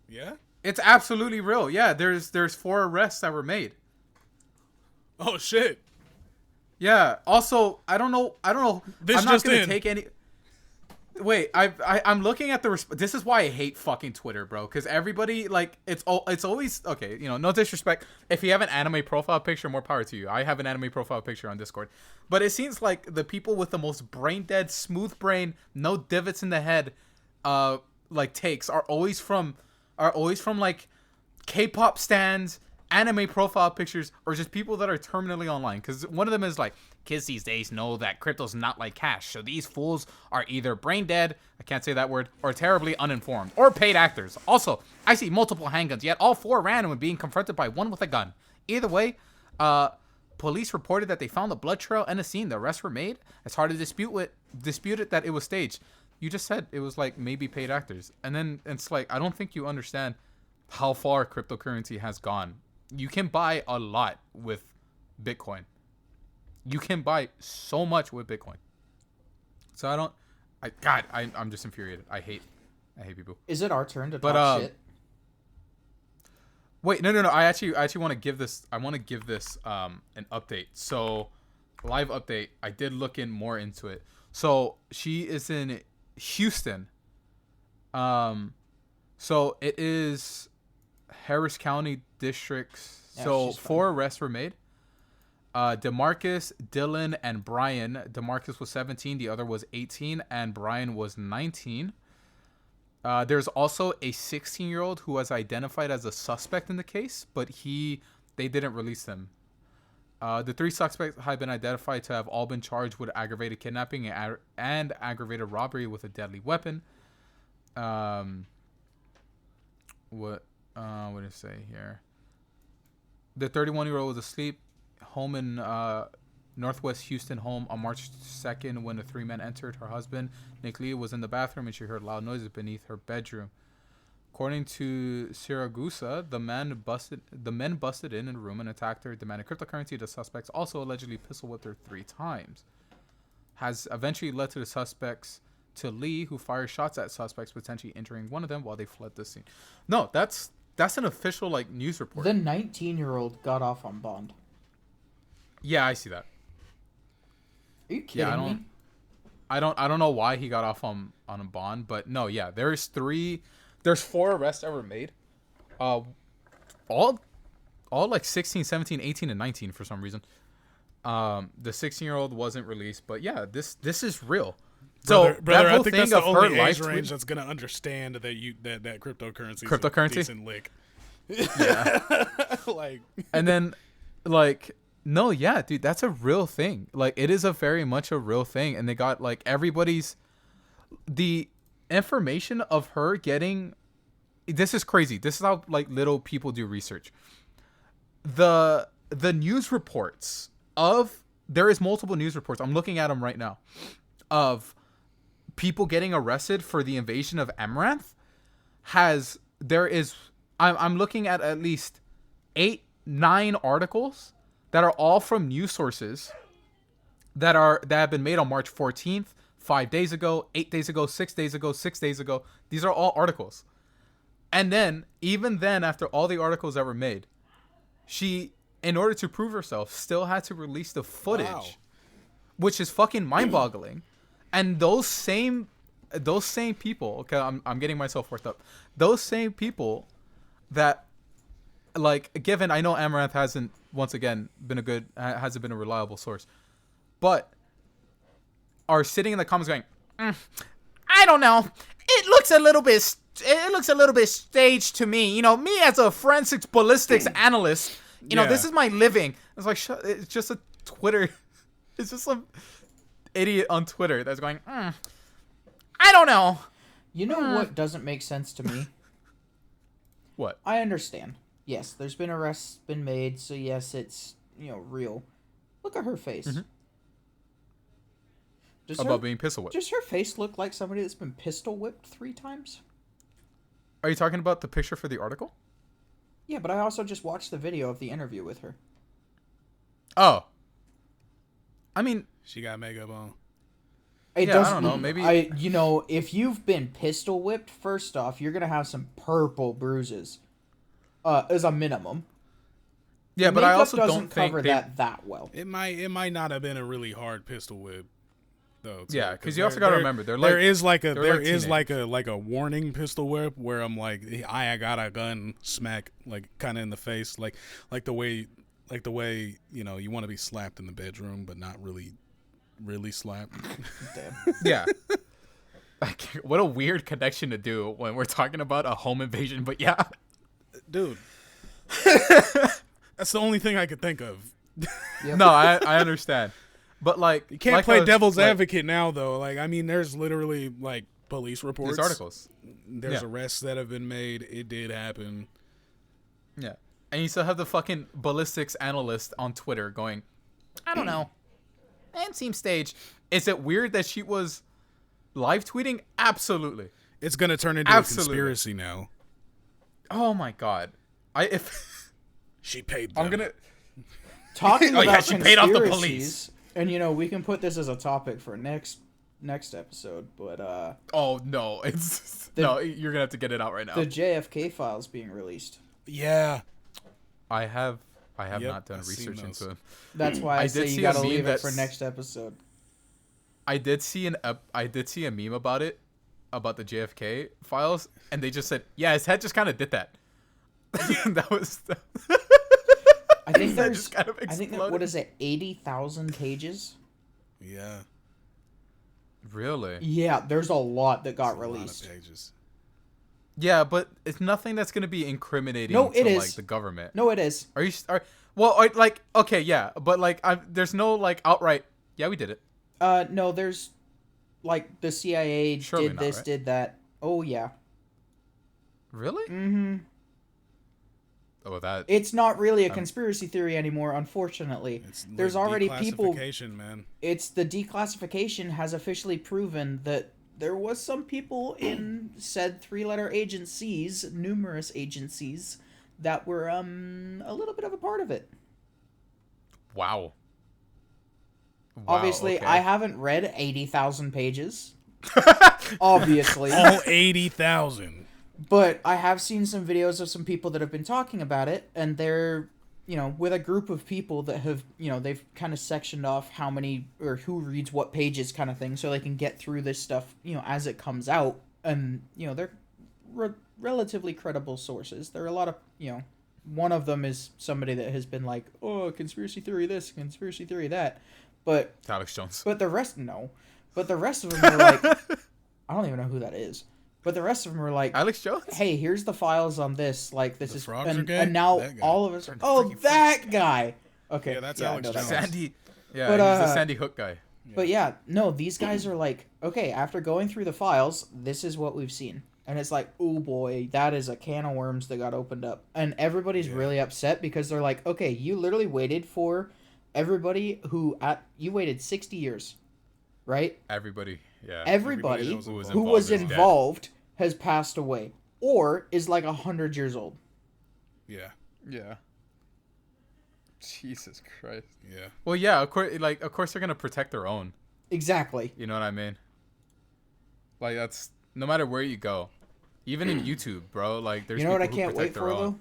Yeah, it's absolutely real. Yeah, there's 4 arrests that were made. Oh shit. Yeah. Also, I don't know. This I'm not just gonna in. take any. Wait, I'm looking at the. This is why I hate fucking Twitter, bro. Because everybody it's always okay. No disrespect. If you have an anime profile picture, more power to you. I have an anime profile picture on Discord, but it seems like the people with the most brain dead, smooth brain, no divots in the head, takes are always from like K-pop stands, anime profile pictures, or just people that are terminally online. Because one of them is like, kids these days know that crypto's not like cash, so these fools are either brain dead, I can't say that word, or terribly uninformed, or paid actors. Also, I see multiple handguns, yet all 4 ran when being confronted by one with a gun. Either way, police reported that they found the blood trail and a scene. The arrests were made. It's hard to dispute it that it was staged. You just said it was like maybe paid actors, and then it's like, I don't think you understand how far cryptocurrency has gone. You can buy a lot with Bitcoin. You can buy so much with Bitcoin. So I'm just infuriated. I hate people. Is it our turn to talk shit? Wait, no. I actually want to give this. I want to give this an update. So, live update. I did look more into it. So she is in Houston. So it is Harris County districts. Yeah, so she's 4 arrests were made. DeMarcus, Dylan, and Brian. DeMarcus was 17, the other was 18, and Brian was 19. There's also a 16-year-old who was identified as a suspect in the case, but they didn't release him. The 3 suspects have been identified to have all been charged with aggravated kidnapping and aggravated robbery with a deadly weapon. What did it say here? The 31-year-old was asleep home in Northwest Houston home on March 2nd when the three men entered. Her husband, Nick Lee, was in the bathroom and she heard loud noises beneath her bedroom. According to Siragusa, the men busted in a room and attacked her, demanded cryptocurrency. The suspects also allegedly pistol whipped her 3 times. Has eventually led to the suspects to Lee, who fired shots at suspects, potentially injuring one of them while they fled the scene. No, that's an official like news report. The 19-year-old got off on bond. Yeah, I see that. Are you kidding me? I don't know why he got off on a bond, but no, yeah, there's 4 arrests ever made. All like 16, 17, 18, and 19 for some reason. The 16-year-old wasn't released, but yeah, this is real. So brother, that whole I think thing that's the of her only age life range that's gonna understand that that cryptocurrency is Cryptocurrency? a decent lick. Yeah. Like, and then like no, yeah, dude, that's a real thing. Like it is a very much a real thing, and they got like the information of her getting. This is crazy. This is how like little people do research. The news reports of there is multiple news reports. I'm looking at them right now of people getting arrested for the invasion of Amouranth. I'm looking at least 8-9 articles that are all from news sources that have been made on March 14th, 5 days ago, 8 days ago, 6 days ago, 6 days ago. These are all articles. And then, even then, after all the articles that were made, she, in order to prove herself, still had to release the footage, wow. which is fucking mind-boggling. And those same people, okay, I'm getting myself worked up. Those same people that, like, given I know Amouranth hasn't been a reliable source, but are sitting in the comments going, I don't know, it looks a little bit staged to me. You know, me as a forensics ballistics analyst, you know, this is my living. It's like, it's just a Twitter. It's just some idiot on Twitter that's going, I don't know. You know what doesn't make sense to me? What? I understand. Yes, there's been arrests been made, so yes, it's, real. Look at her face. Mm-hmm. About being pistol whipped. Does her face look like somebody that's been pistol whipped 3 times? Are you talking about the picture for the article? Yeah, but I also just watched the video of the interview with her. Oh. I mean, she got makeup on. I don't know. Maybe if you've been pistol whipped, first off, you're gonna have some purple bruises, as a minimum. Yeah, but I also don't cover that well. It might not have been a really hard pistol whip, though. Yeah, because you also got to remember there is like a warning pistol whip where I'm like, I got a gun, smack, like kind of in the face, like the way you want to be slapped in the bedroom, but not really slapped. Damn. Yeah. What a weird connection to do when we're talking about a home invasion, but yeah, dude. That's the only thing I could think of. Yep. No, I understand. But like, you can't play devil's advocate now, though. Like, I mean, there's literally like police reports, there's articles, there's arrests that have been made. It did happen. Yeah, and you still have the fucking ballistics analyst on Twitter going, I don't know, it seems staged. Is it weird that she was live tweeting? Absolutely. It's gonna turn into a conspiracy now. Oh my god! She paid them. I'm gonna talking about she paid off the police. And we can put this as a topic for next episode, but oh no, you're gonna have to get it out right now. The JFK files being released. Yeah, I have not done research into it. That's why I say you gotta leave it for next episode. I did see a meme about it, about the JFK files, and they just said, yeah, his head just kind of did that. That was. I think there's. Kind of I think what is it? 80,000 pages. Yeah. Really? Yeah, there's a lot that got released. A lot of pages. Yeah, but it's nothing that's going to be incriminating to like the government. No, it is. Okay, yeah, but like there's no like outright. Yeah, we did it. No, there's like the CIA Surely did this, right? did that. Oh yeah. Really? Mm-hmm. that. It's not really a conspiracy theory anymore, unfortunately. There's already people. Man. It's the declassification has officially proven that there was some people in said 3-letter agencies, numerous agencies, that were a little bit of a part of it. Wow. Obviously, okay. I haven't read 80,000 pages. Obviously. All 80,000. But I have seen some videos of some people that have been talking about it, and they're, with a group of people that have, they've kind of sectioned off how many or who reads what pages kind of thing, so they can get through this stuff, as it comes out. And, they're relatively credible sources. There are a lot of, one of them is somebody that has been like, oh, conspiracy theory this, conspiracy theory that. But Alex Jones. But the rest, no. But the rest of them are like, I don't even know who that is. But the rest of them are like, Alex Jones? Hey, here's the files on this. Like, this is... And now all of us are... Oh, that guy! Okay. Yeah, that's Alex Jones. Sandy. Yeah, but, he's the Sandy Hook guy. But yeah, no, these guys are like, okay, after going through the files, this is what we've seen. And it's like, oh boy, that is a can of worms that got opened up. And everybody's really upset because they're like, okay, you literally waited for everybody who... You waited 60 years, right? Everybody, yeah. Everybody who was involved has passed away or is like 100 years old. Yeah. Yeah. Jesus Christ. Yeah. Well, yeah, of course they're going to protect their own. Exactly. You know what I mean? Like, that's no matter where you go. Even in YouTube, bro, like there's what I people can't who wait protect for their own.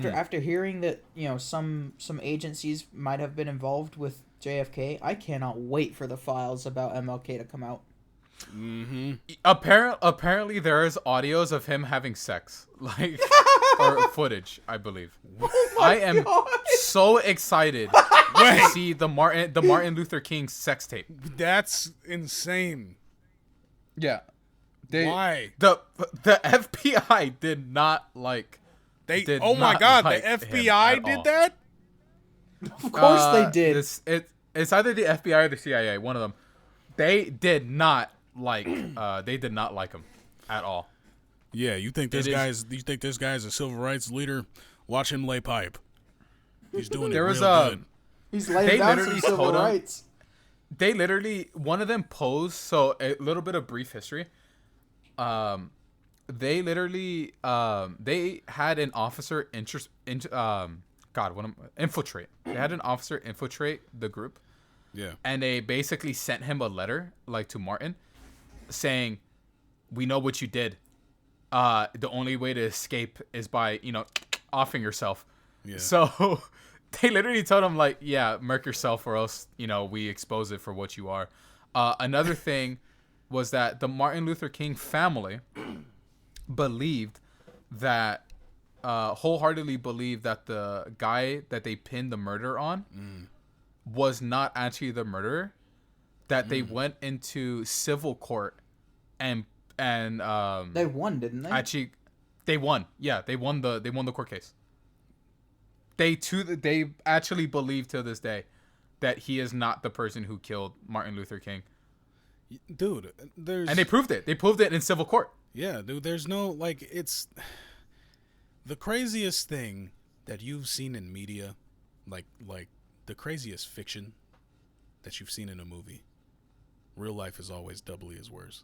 though? After hearing that, some agencies might have been involved with JFK, I cannot wait for the files about MLK to come out. Mm-hmm. Apparently there is audios of him having sex, like or footage, I believe. I am so excited to see the Martin Luther King sex tape. That's insane. Yeah. Why? The FBI did not like. Oh my God! The FBI did that. Of course they did. It's either the FBI or the CIA. One of them. They did not like. They did not like him at all. Yeah, you think this guy's a civil rights leader? Watch him lay pipe. He's doing real good. He's laying down some civil rights. They literally, one of them posed. So a little bit of brief history. They literally they had an officer infiltrate. They had an officer infiltrate the group. Yeah. And they basically sent him a letter, like to Martin, saying, "We know what you did. The only way to escape is by, offing yourself." Yeah. So they literally told him, like, yeah, murk yourself or else, we expose it for what you are. Another thing was that the Martin Luther King family believed that, wholeheartedly believed that the guy that they pinned the murder on was not actually the murderer. That they went into civil court and they won, didn't they? Actually, they won. Yeah, they won the court case. They actually believe to this day that he is not the person who killed Martin Luther King. Dude, and they proved it. They proved it in civil court. Yeah, dude, there's no, it's the craziest thing that you've seen in media, like the craziest fiction that you've seen in a movie. Real life is always doubly as worse.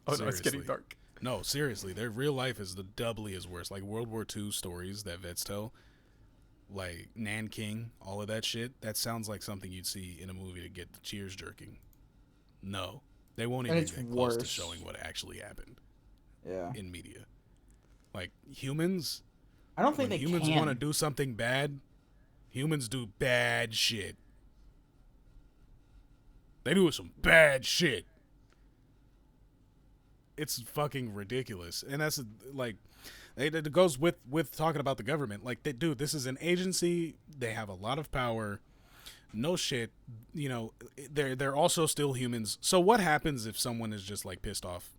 Oh, no, it's getting dark. No, seriously, their real life is the doubly as worse. Like World War II stories that vets tell, like Nanking, all of that shit, that sounds like something you'd see in a movie to get the cheers jerking. No, they won't even get close to showing what actually happened. Yeah. In media, like humans. I don't think humans want to do something bad. Humans do bad shit. They do some bad shit. It's fucking ridiculous, and that's like, it goes with talking about the government. Like, dude, this is an agency. They have a lot of power. No shit, they're also still humans. So what happens if someone is just like pissed off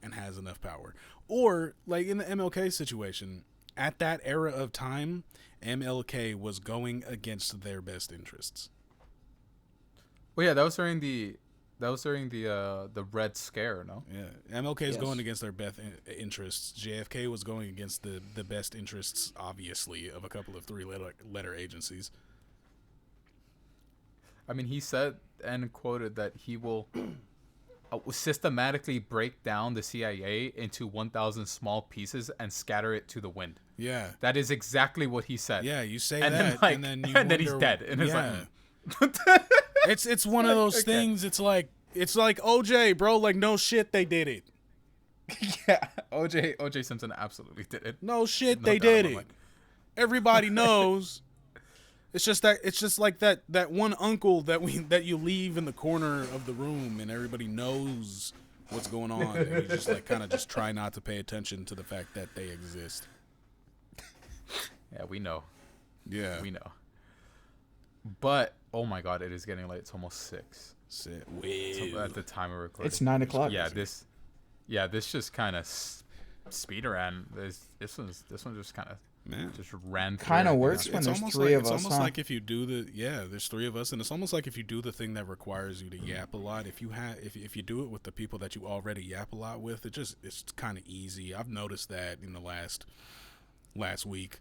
and has enough power? Or like in the MLK situation, at that era of time, MLK was going against their best interests. Well, yeah, that was during the during the Red Scare, no? Yeah, MLK is Yes. going against their best interests. JFK was going against the best interests, obviously, of a couple of three-letter agencies. I mean, he said and quoted that he will systematically break down the CIA into 1,000 small pieces and scatter it to the wind. Yeah, That is exactly what he said. yeah. You say And that, then, like, and then and then he's dead. And it's like, it's one of those Okay. things. It's like OJ, bro. Like, no shit, they did it. yeah, OJ Simpson absolutely did it. No shit, No they doubt did in it. my mind. Everybody knows. It's just like that one uncle that you leave in the corner of the room, and everybody knows what's going on, and you just like kind of just try not to pay attention to the fact that they exist. Yeah, we know. Yeah. We know. But oh my god, it is getting late. It's almost 6 at the time of recording. It's 9 o'clock. Yeah, this just kind of speed ran. This one just kind of Man. just ran. through Kinda it, works you know? when there's almost three like, of it's us, almost huh? like if you do there's 3 of us, and it's almost like if you do the thing that requires you to yap a lot. If you do it with the people that you already yap a lot with, it's kind of easy. I've noticed that in the last week.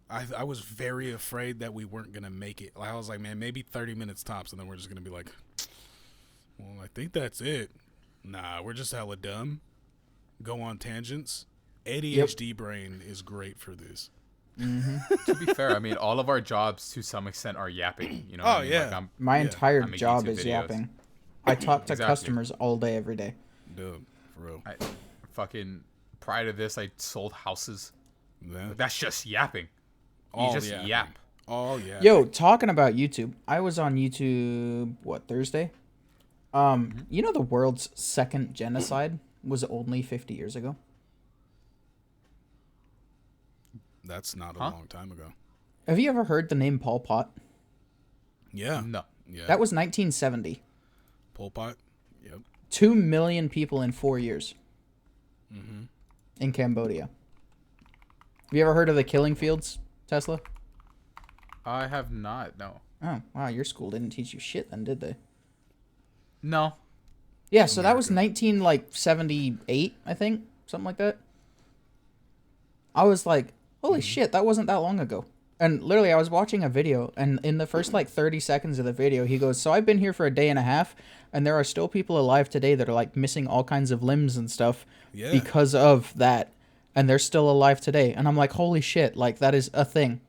I was very afraid that we weren't gonna make it. I was like, man, maybe 30 minutes tops, and then we're just gonna be like, well, I think that's it. Nah, we're just hella dumb. Go on tangents. ADHD brain is great for this. To be fair, I mean, all of our jobs to some extent are yapping. You know what I mean? yeah. Like, My Yeah. entire I make job YouTube is videos. yapping. I talk to Exactly. customers all day, every day. Dude, for real. I fucking prior to this, I sold houses. Yeah. That's just yapping. You All just yapping. yap. Oh yeah. Yo, talking about YouTube, I was on YouTube, Thursday? You know the world's second genocide was only 50 years ago? That's not a Huh? long time ago. Have you ever heard the name Pol Pot? Yeah. No. Yeah. That was 1970. Pol Pot. Yep. 2 million people in 4 years. Mm-hmm. In Cambodia. Have you ever heard of the killing fields, Tesla? I have not. No. Oh, wow, your school didn't teach you shit then, did they? No. Yeah, so that was 1978, I think, something like that. I was like, holy shit, that wasn't that long ago. And literally, I was watching a video, and in the first 30 seconds of the video, he goes, so I've been here for a day and a half, and there are still people alive today that are missing all kinds of limbs and stuff Yeah. because of that, and they're still alive today. And I'm like, holy shit, that is a thing.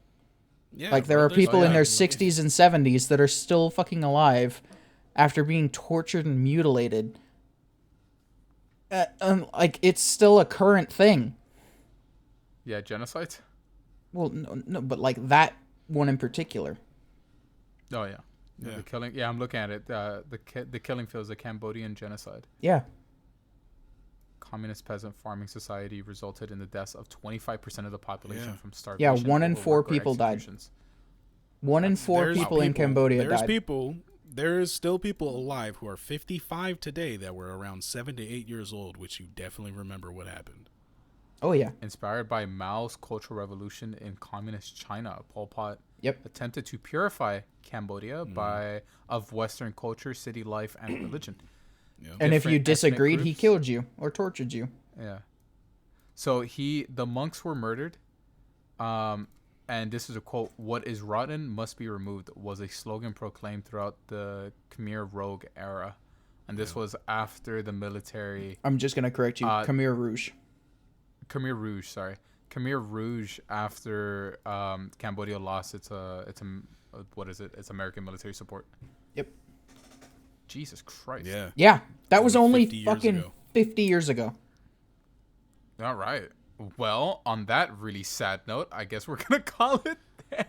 Yeah. There are people in their 60s and 70s that are still fucking alive after being tortured and mutilated. It's still a current thing. Yeah, genocide. Well, no, but that one in particular. Oh yeah. Yeah. The killing. Yeah, I'm looking at it. The killing fields, a Cambodian genocide. Yeah. Communist peasant farming society resulted in the deaths of 25% of the population Yeah. from starvation. 1 in 4 overwork, or people died. executions. 1 in 4 There's people in Cambodia There's died. there is still people alive who are 55 today that were around 7 to 8 years old, which you definitely remember what happened. Oh, yeah. Inspired by Mao's Cultural Revolution in communist China, Pol Pot Yep. attempted to purify Cambodia of Western culture, city life, and religion. Yeah. And if you Different ethnic disagreed, he groups. killed you or tortured you. Yeah. So the monks were murdered. And this is a quote: "What is rotten must be removed" was a slogan proclaimed throughout the Khmer Rouge era, and this was after the military I'm just going to correct you. Khmer Rouge. Khmer Rouge. Sorry, Khmer Rouge after Cambodia lost its what is it? It's American military support. Yep. Jesus Christ. Yeah. Yeah. That was Only only 50 years fucking ago. 50 years ago. All right. Well, on that really sad note, I guess we're gonna call it there,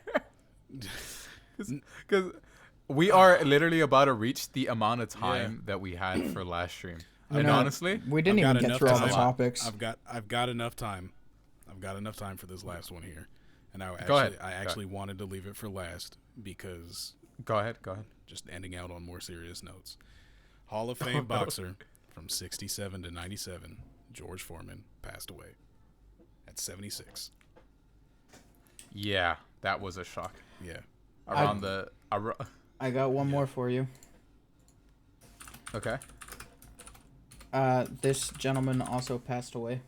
because we are literally about to reach the amount of time that we had for last stream. And know, honestly, we didn't I've even got get enough through all the time. topics. I've got enough time. I've got enough time for this last one here, and I ahead. actually wanted to leave it for last because go ahead. just ending out on more serious notes. Hall of Fame boxer from 67 to 97, George Foreman passed away at 76. Yeah, that was a shock. Yeah. Around I got one more for you. Okay. This gentleman also passed away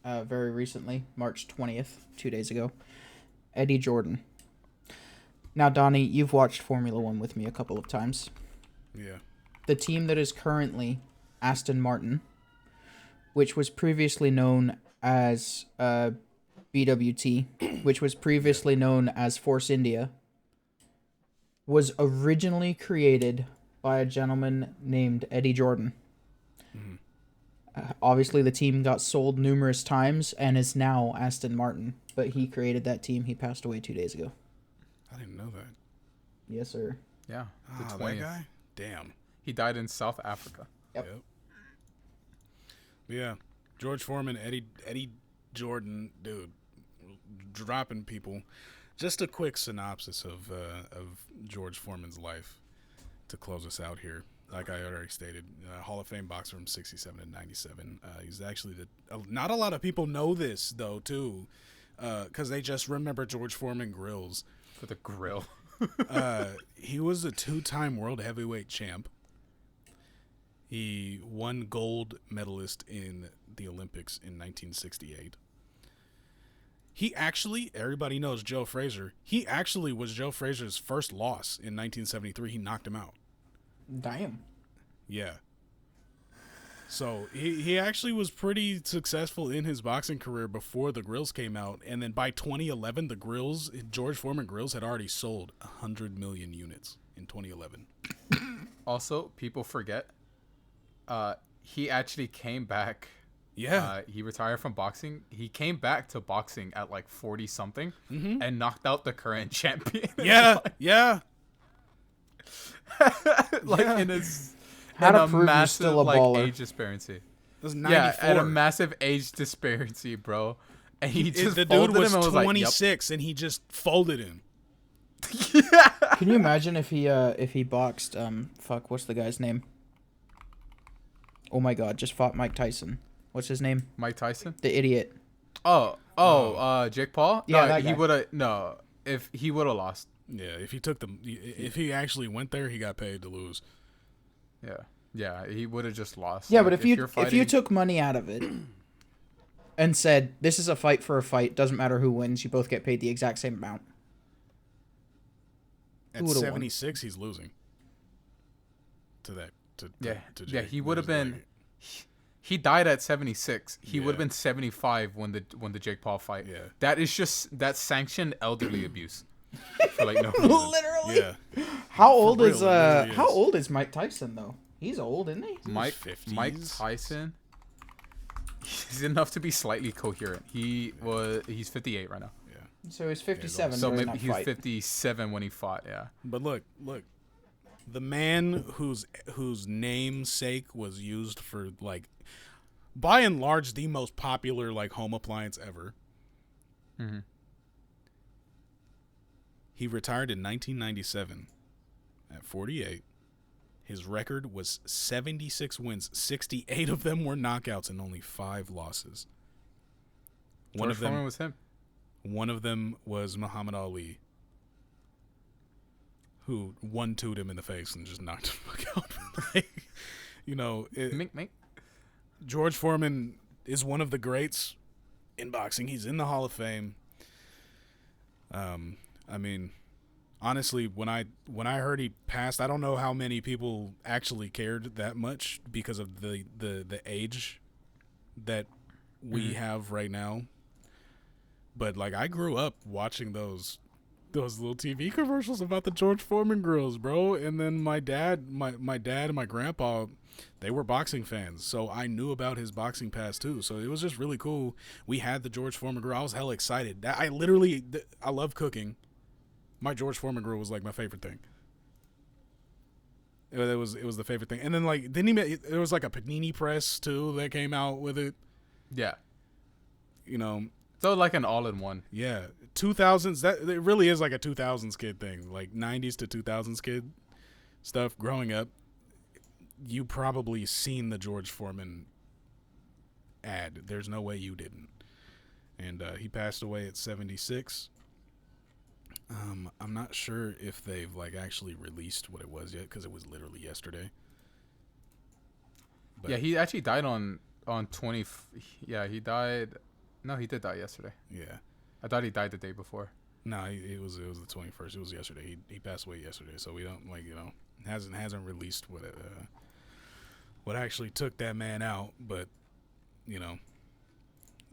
very recently, March 20th, 2 days ago. Eddie Jordan. Now, Donnie, you've watched Formula One with me a couple of times. Yeah. The team that is currently Aston Martin, which was previously known as BWT, which was previously known as Force India, was originally created by a gentleman named Eddie Jordan. Mm-hmm. Obviously, the team got sold numerous times and is now Aston Martin, but he created that team. He passed away 2 days ago. I didn't know that. Yes, sir. Yeah. The Ah, 20th. that guy? Damn. He died in South Africa. Yep. Yeah. George Foreman, Eddie Jordan, dude, dropping people. Just a quick synopsis of George Foreman's life to close us out here. Like I already stated, Hall of Fame boxer from 67 to 97. He's actually not a lot of people know this though too, because they just remember George Foreman grills. For the grill. He was a 2-time world heavyweight champ. He won gold medalist in the Olympics in 1968. He actually, everybody knows Joe Frazier. He actually was Joe Frazier's first loss in 1973. He knocked him out. Damn. Yeah. So he actually was pretty successful in his boxing career before the grills came out. And then by 2011, the grills, George Foreman grills, had already sold 100 million units in 2011. Also, people forget, he actually came back. Yeah. He retired from boxing. He came back to boxing at like 40 something and knocked out the current champion. Yeah. Yeah. In his How in to a prove you're massive still a baller. age disparity. It was 94. Yeah, at a massive age disparity, bro. And he just the folded dude was him and was 26 and he just folded him. like, yep. Can you imagine if he boxed what's the guy's name? Oh my god, just fought Mike Tyson. What's his name? Mike Tyson? The idiot. Jake Paul? Yeah, No, that he guy. would have if he would have lost. Yeah, if he actually went there, he got paid to lose. Yeah. Yeah, he would have just lost. Yeah, Like, but if you fighting, took money out of it and said this is a fight for a fight, doesn't matter who wins, you both get paid the exact same amount. At Who would've won? 76, he's losing. To that. To Jake. he would have There's been. He died at 76. He would have Yeah. been 75 when the Jake Paul fight. Yeah. That is just that's sanctioned elderly abuse. For like no reason. Literally. Yeah. How old real, is it really how is. old is Mike Tyson though? He's old, isn't he? Mike 50s. Tyson. He's enough to be slightly coherent. He's 58 right now. Yeah. So he's 57 So during maybe that he was fight. 57 when he fought. Yeah. But look. The man whose namesake was used for, like, by and large, the most popular, like, home appliance ever. Mm-hmm. He retired in 1997 at 48. His record was 76 wins. 68 of them were knockouts and only 5 losses. George Foreman was him. One of them was Muhammad Ali, who 1-2'd him in the face and just knocked him out. Like, Mink, mink. George Foreman is one of the greats in boxing. He's in the Hall of Fame. I mean, honestly, when I heard he passed, I don't know how many people actually cared that much because of the age that we have right now. But like, I grew up watching those little TV commercials about the George Foreman grills, bro. And then my dad and my grandpa, they were boxing fans, so I knew about his boxing past too. So it was just really cool. We had the George Foreman grill. I was hella excited. I love cooking. My George Foreman grill was like my favorite thing. It was the favorite thing. And then like there was like a panini press too that came out with it. Yeah. So like an all-in-one. yeah, 2000s. That it really is like a 2000s kid thing, like 90s to 2000s kid stuff. Growing up, you probably seen the George Foreman ad. There's no way you didn't. And he passed away at 76. I'm not sure if they've like actually released what it was yet because it was literally yesterday. But yeah, he actually died on 20. Yeah, he died. No, he did die yesterday. Yeah, I thought he died the day before. No, it was the 21st. It was yesterday. He passed away yesterday. So we don't hasn't released what actually took that man out. But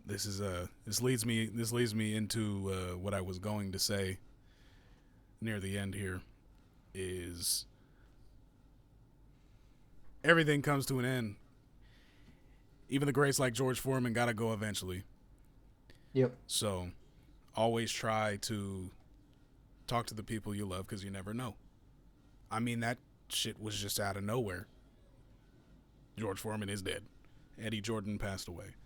this leads me into what I was going to say near the end here is everything comes to an end. Even the greats like George Foreman gotta go eventually. Yep. So always try to talk to the people you love because you never know. I mean, that shit was just out of nowhere. George Foreman is dead. Eddie Jordan passed away.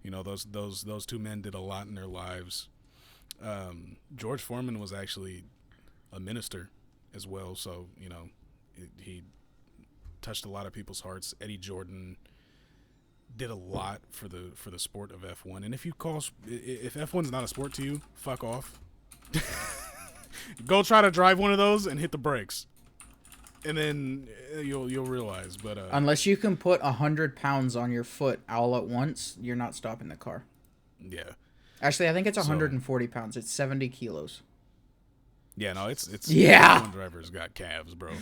Those two men did a lot in their lives. George Foreman was actually a minister as well, so he touched a lot of people's hearts. Eddie Jordan did a lot for the sport of F1, and if F1's not a sport to you, fuck off. Go try to drive one of those and hit the brakes, and then you'll realize. But unless you can put 100 pounds on your foot all at once, you're not stopping the car. Yeah. Actually, I think it's 140 pounds. It's 70 kilos. Yeah, no, it's yeah. F1 drivers got calves, bro.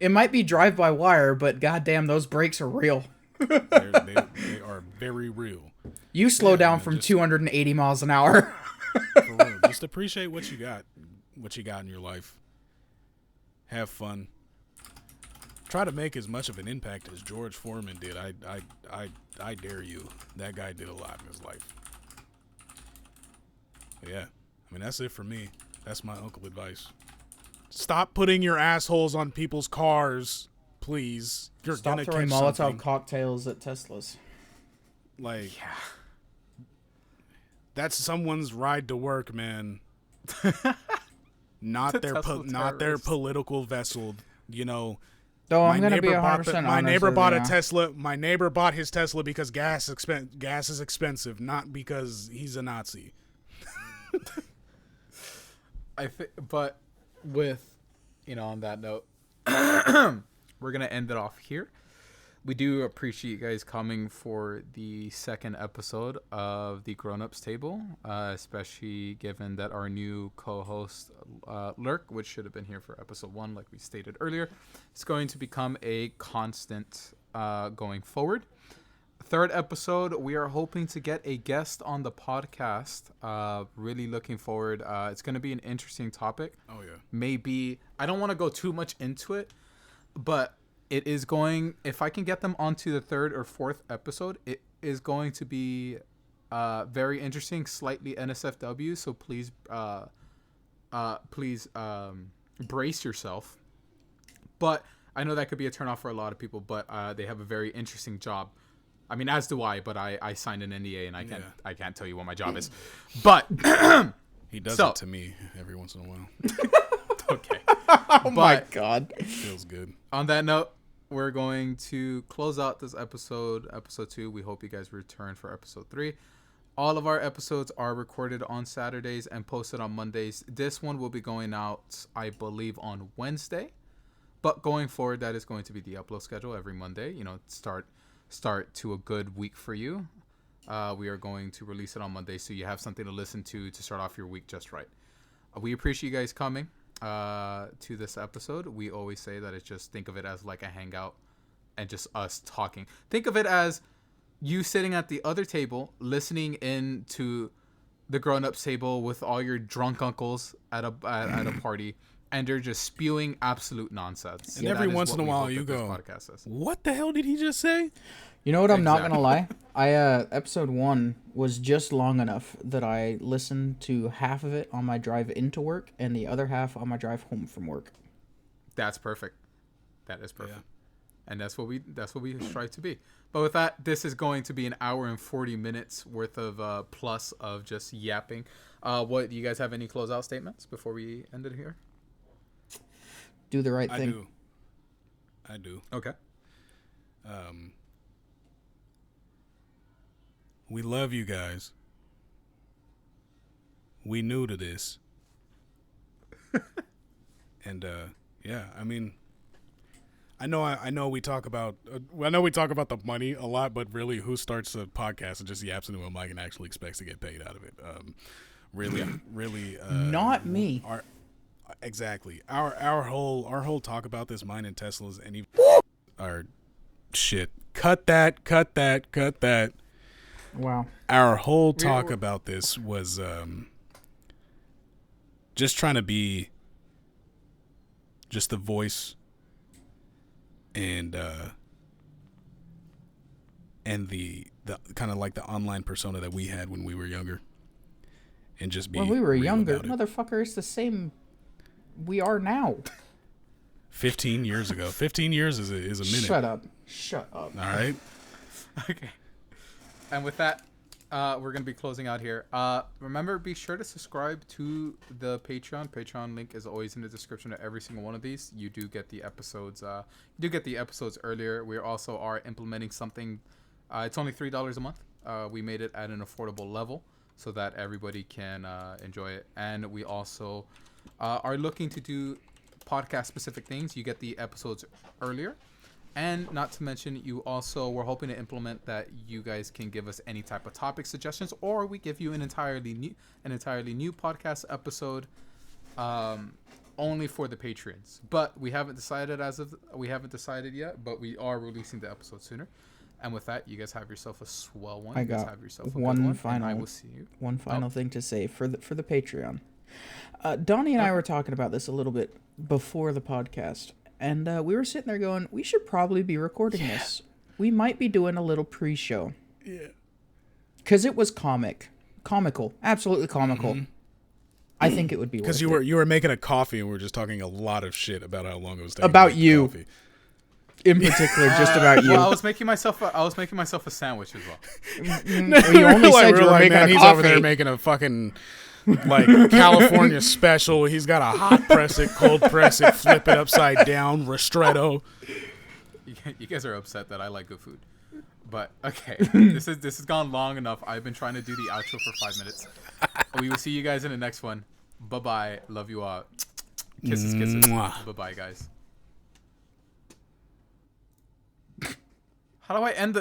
It might be drive-by-wire, but goddamn, those brakes are real. they are very real. You slow down from 280 miles an hour. For real. Just appreciate what you got in your life. Have fun. Try to make as much of an impact as George Foreman did. I dare you. That guy did a lot in his life. But yeah, I mean, that's it for me. That's my uncle advice. Stop putting your assholes on people's cars, please. You're Stop gonna throwing catch Molotov something. cocktails at Teslas. Like, yeah. That's someone's ride to work, man. Not their political vessel. Though I'm gonna be 100% my neighbor honest bought with a you. Tesla. My neighbor bought his Tesla because gas is expensive, not because he's a Nazi. But with, on that note, we're gonna end it off here. We do appreciate you guys coming for the second episode of the Grown Ups Table, especially given that our new co-host, Lurk, which should have been here for episode 1, like we stated earlier, is going to become a constant going forward. Third episode, we are hoping to get a guest on the podcast. Really looking forward. It's going to be an interesting topic. Oh, yeah. Maybe, I don't want to go too much into it, but it is going, if I can get them onto the third or fourth episode, it is going to be very interesting, slightly NSFW. So please brace yourself. But I know that could be a turnoff for a lot of people, but they have a very interesting job. I mean, as do I, but I signed an NDA and I can't tell you what my job is. But he does it to me every once in a while. Okay. Oh my God. Feels good. On that note, we're going to close out this episode 2. We hope you guys return for episode 3. All of our episodes are recorded on Saturdays and posted on Mondays. This one will be going out, I believe, on Wednesday. But going forward, that is going to be the upload schedule every Monday. Start to a good week for you. We are going to release it on Monday, so you have something to listen to start off your week just right. We appreciate you guys coming to this episode. We always say that it's just, think of it as like a hangout and just us talking. Think of it as you sitting at the other table listening in to the grown-ups table with all your drunk uncles at a party, and they're just spewing absolute nonsense. And every once in a while you go, what the hell did he just say? You know what? I'm not gonna lie. Episode 1 was just long enough that I listened to half of it on my drive into work and the other half on my drive home from work. That's perfect. That is perfect. Yeah. And that's what we strive to be. But with that, this is going to be an hour and 40 minutes worth of plus of just yapping. What do you guys have any closeout statements before we end it here? Do the right thing. I do. Okay. We love you guys. We new to this. And yeah, I mean, I know we talk about the money a lot, but really, who starts a podcast and just yaps into a mic and actually expects to get paid out of it? Really. Not me. Exactly. Our whole talk about this, mine and Tesla's, and even our shit. Cut that. Wow. Our whole talk about this was just trying to be just the voice and the kind of like the online persona that we had when we were younger, and just be when we were real younger, about it. motherfucker, it's the same we are now. 15 years ago. 15 years is a minute. Shut up. All right. Okay. And with that, we're going to be closing out here. Remember, be sure to subscribe to the Patreon. Patreon link is always in the description of every single one of these. You do get the episodes. Earlier. We also are implementing something. It's only $3 a month. We made it at an affordable level so that everybody can enjoy it. And we also are looking to do podcast specific things. You get the episodes earlier. And not to mention, we're hoping to implement that you guys can give us any type of topic suggestions, or we give you an entirely new podcast episode, only for the patrons. But we haven't decided yet. But we are releasing the episode sooner. And with that, you guys have yourself a swell one. I you guys got have yourself a one good one, final. and I will see you. One final thing to say for the Patreon. Donny and I were talking about this a little bit before the podcast. And we were sitting there going, we should probably be recording this. We might be doing a little pre-show. Yeah. Because it was comical, absolutely comical. Mm-hmm. I think it would be worth it. Because you were making a coffee and we were just talking a lot of shit about how long it was taking about to make you. coffee. In particular, just about you. Well, I was making myself a sandwich as well. You only said you were making a he's coffee. over there making a fucking like California special. He's got a hot press it, cold press it, flip it upside down, ristretto. You guys are upset that I like good food, but okay, this has gone long enough. I've been trying to do the outro for 5 minutes. We will see you guys in the next one. Bye bye. Love you all. Kisses. Bye bye, guys. How do I end the?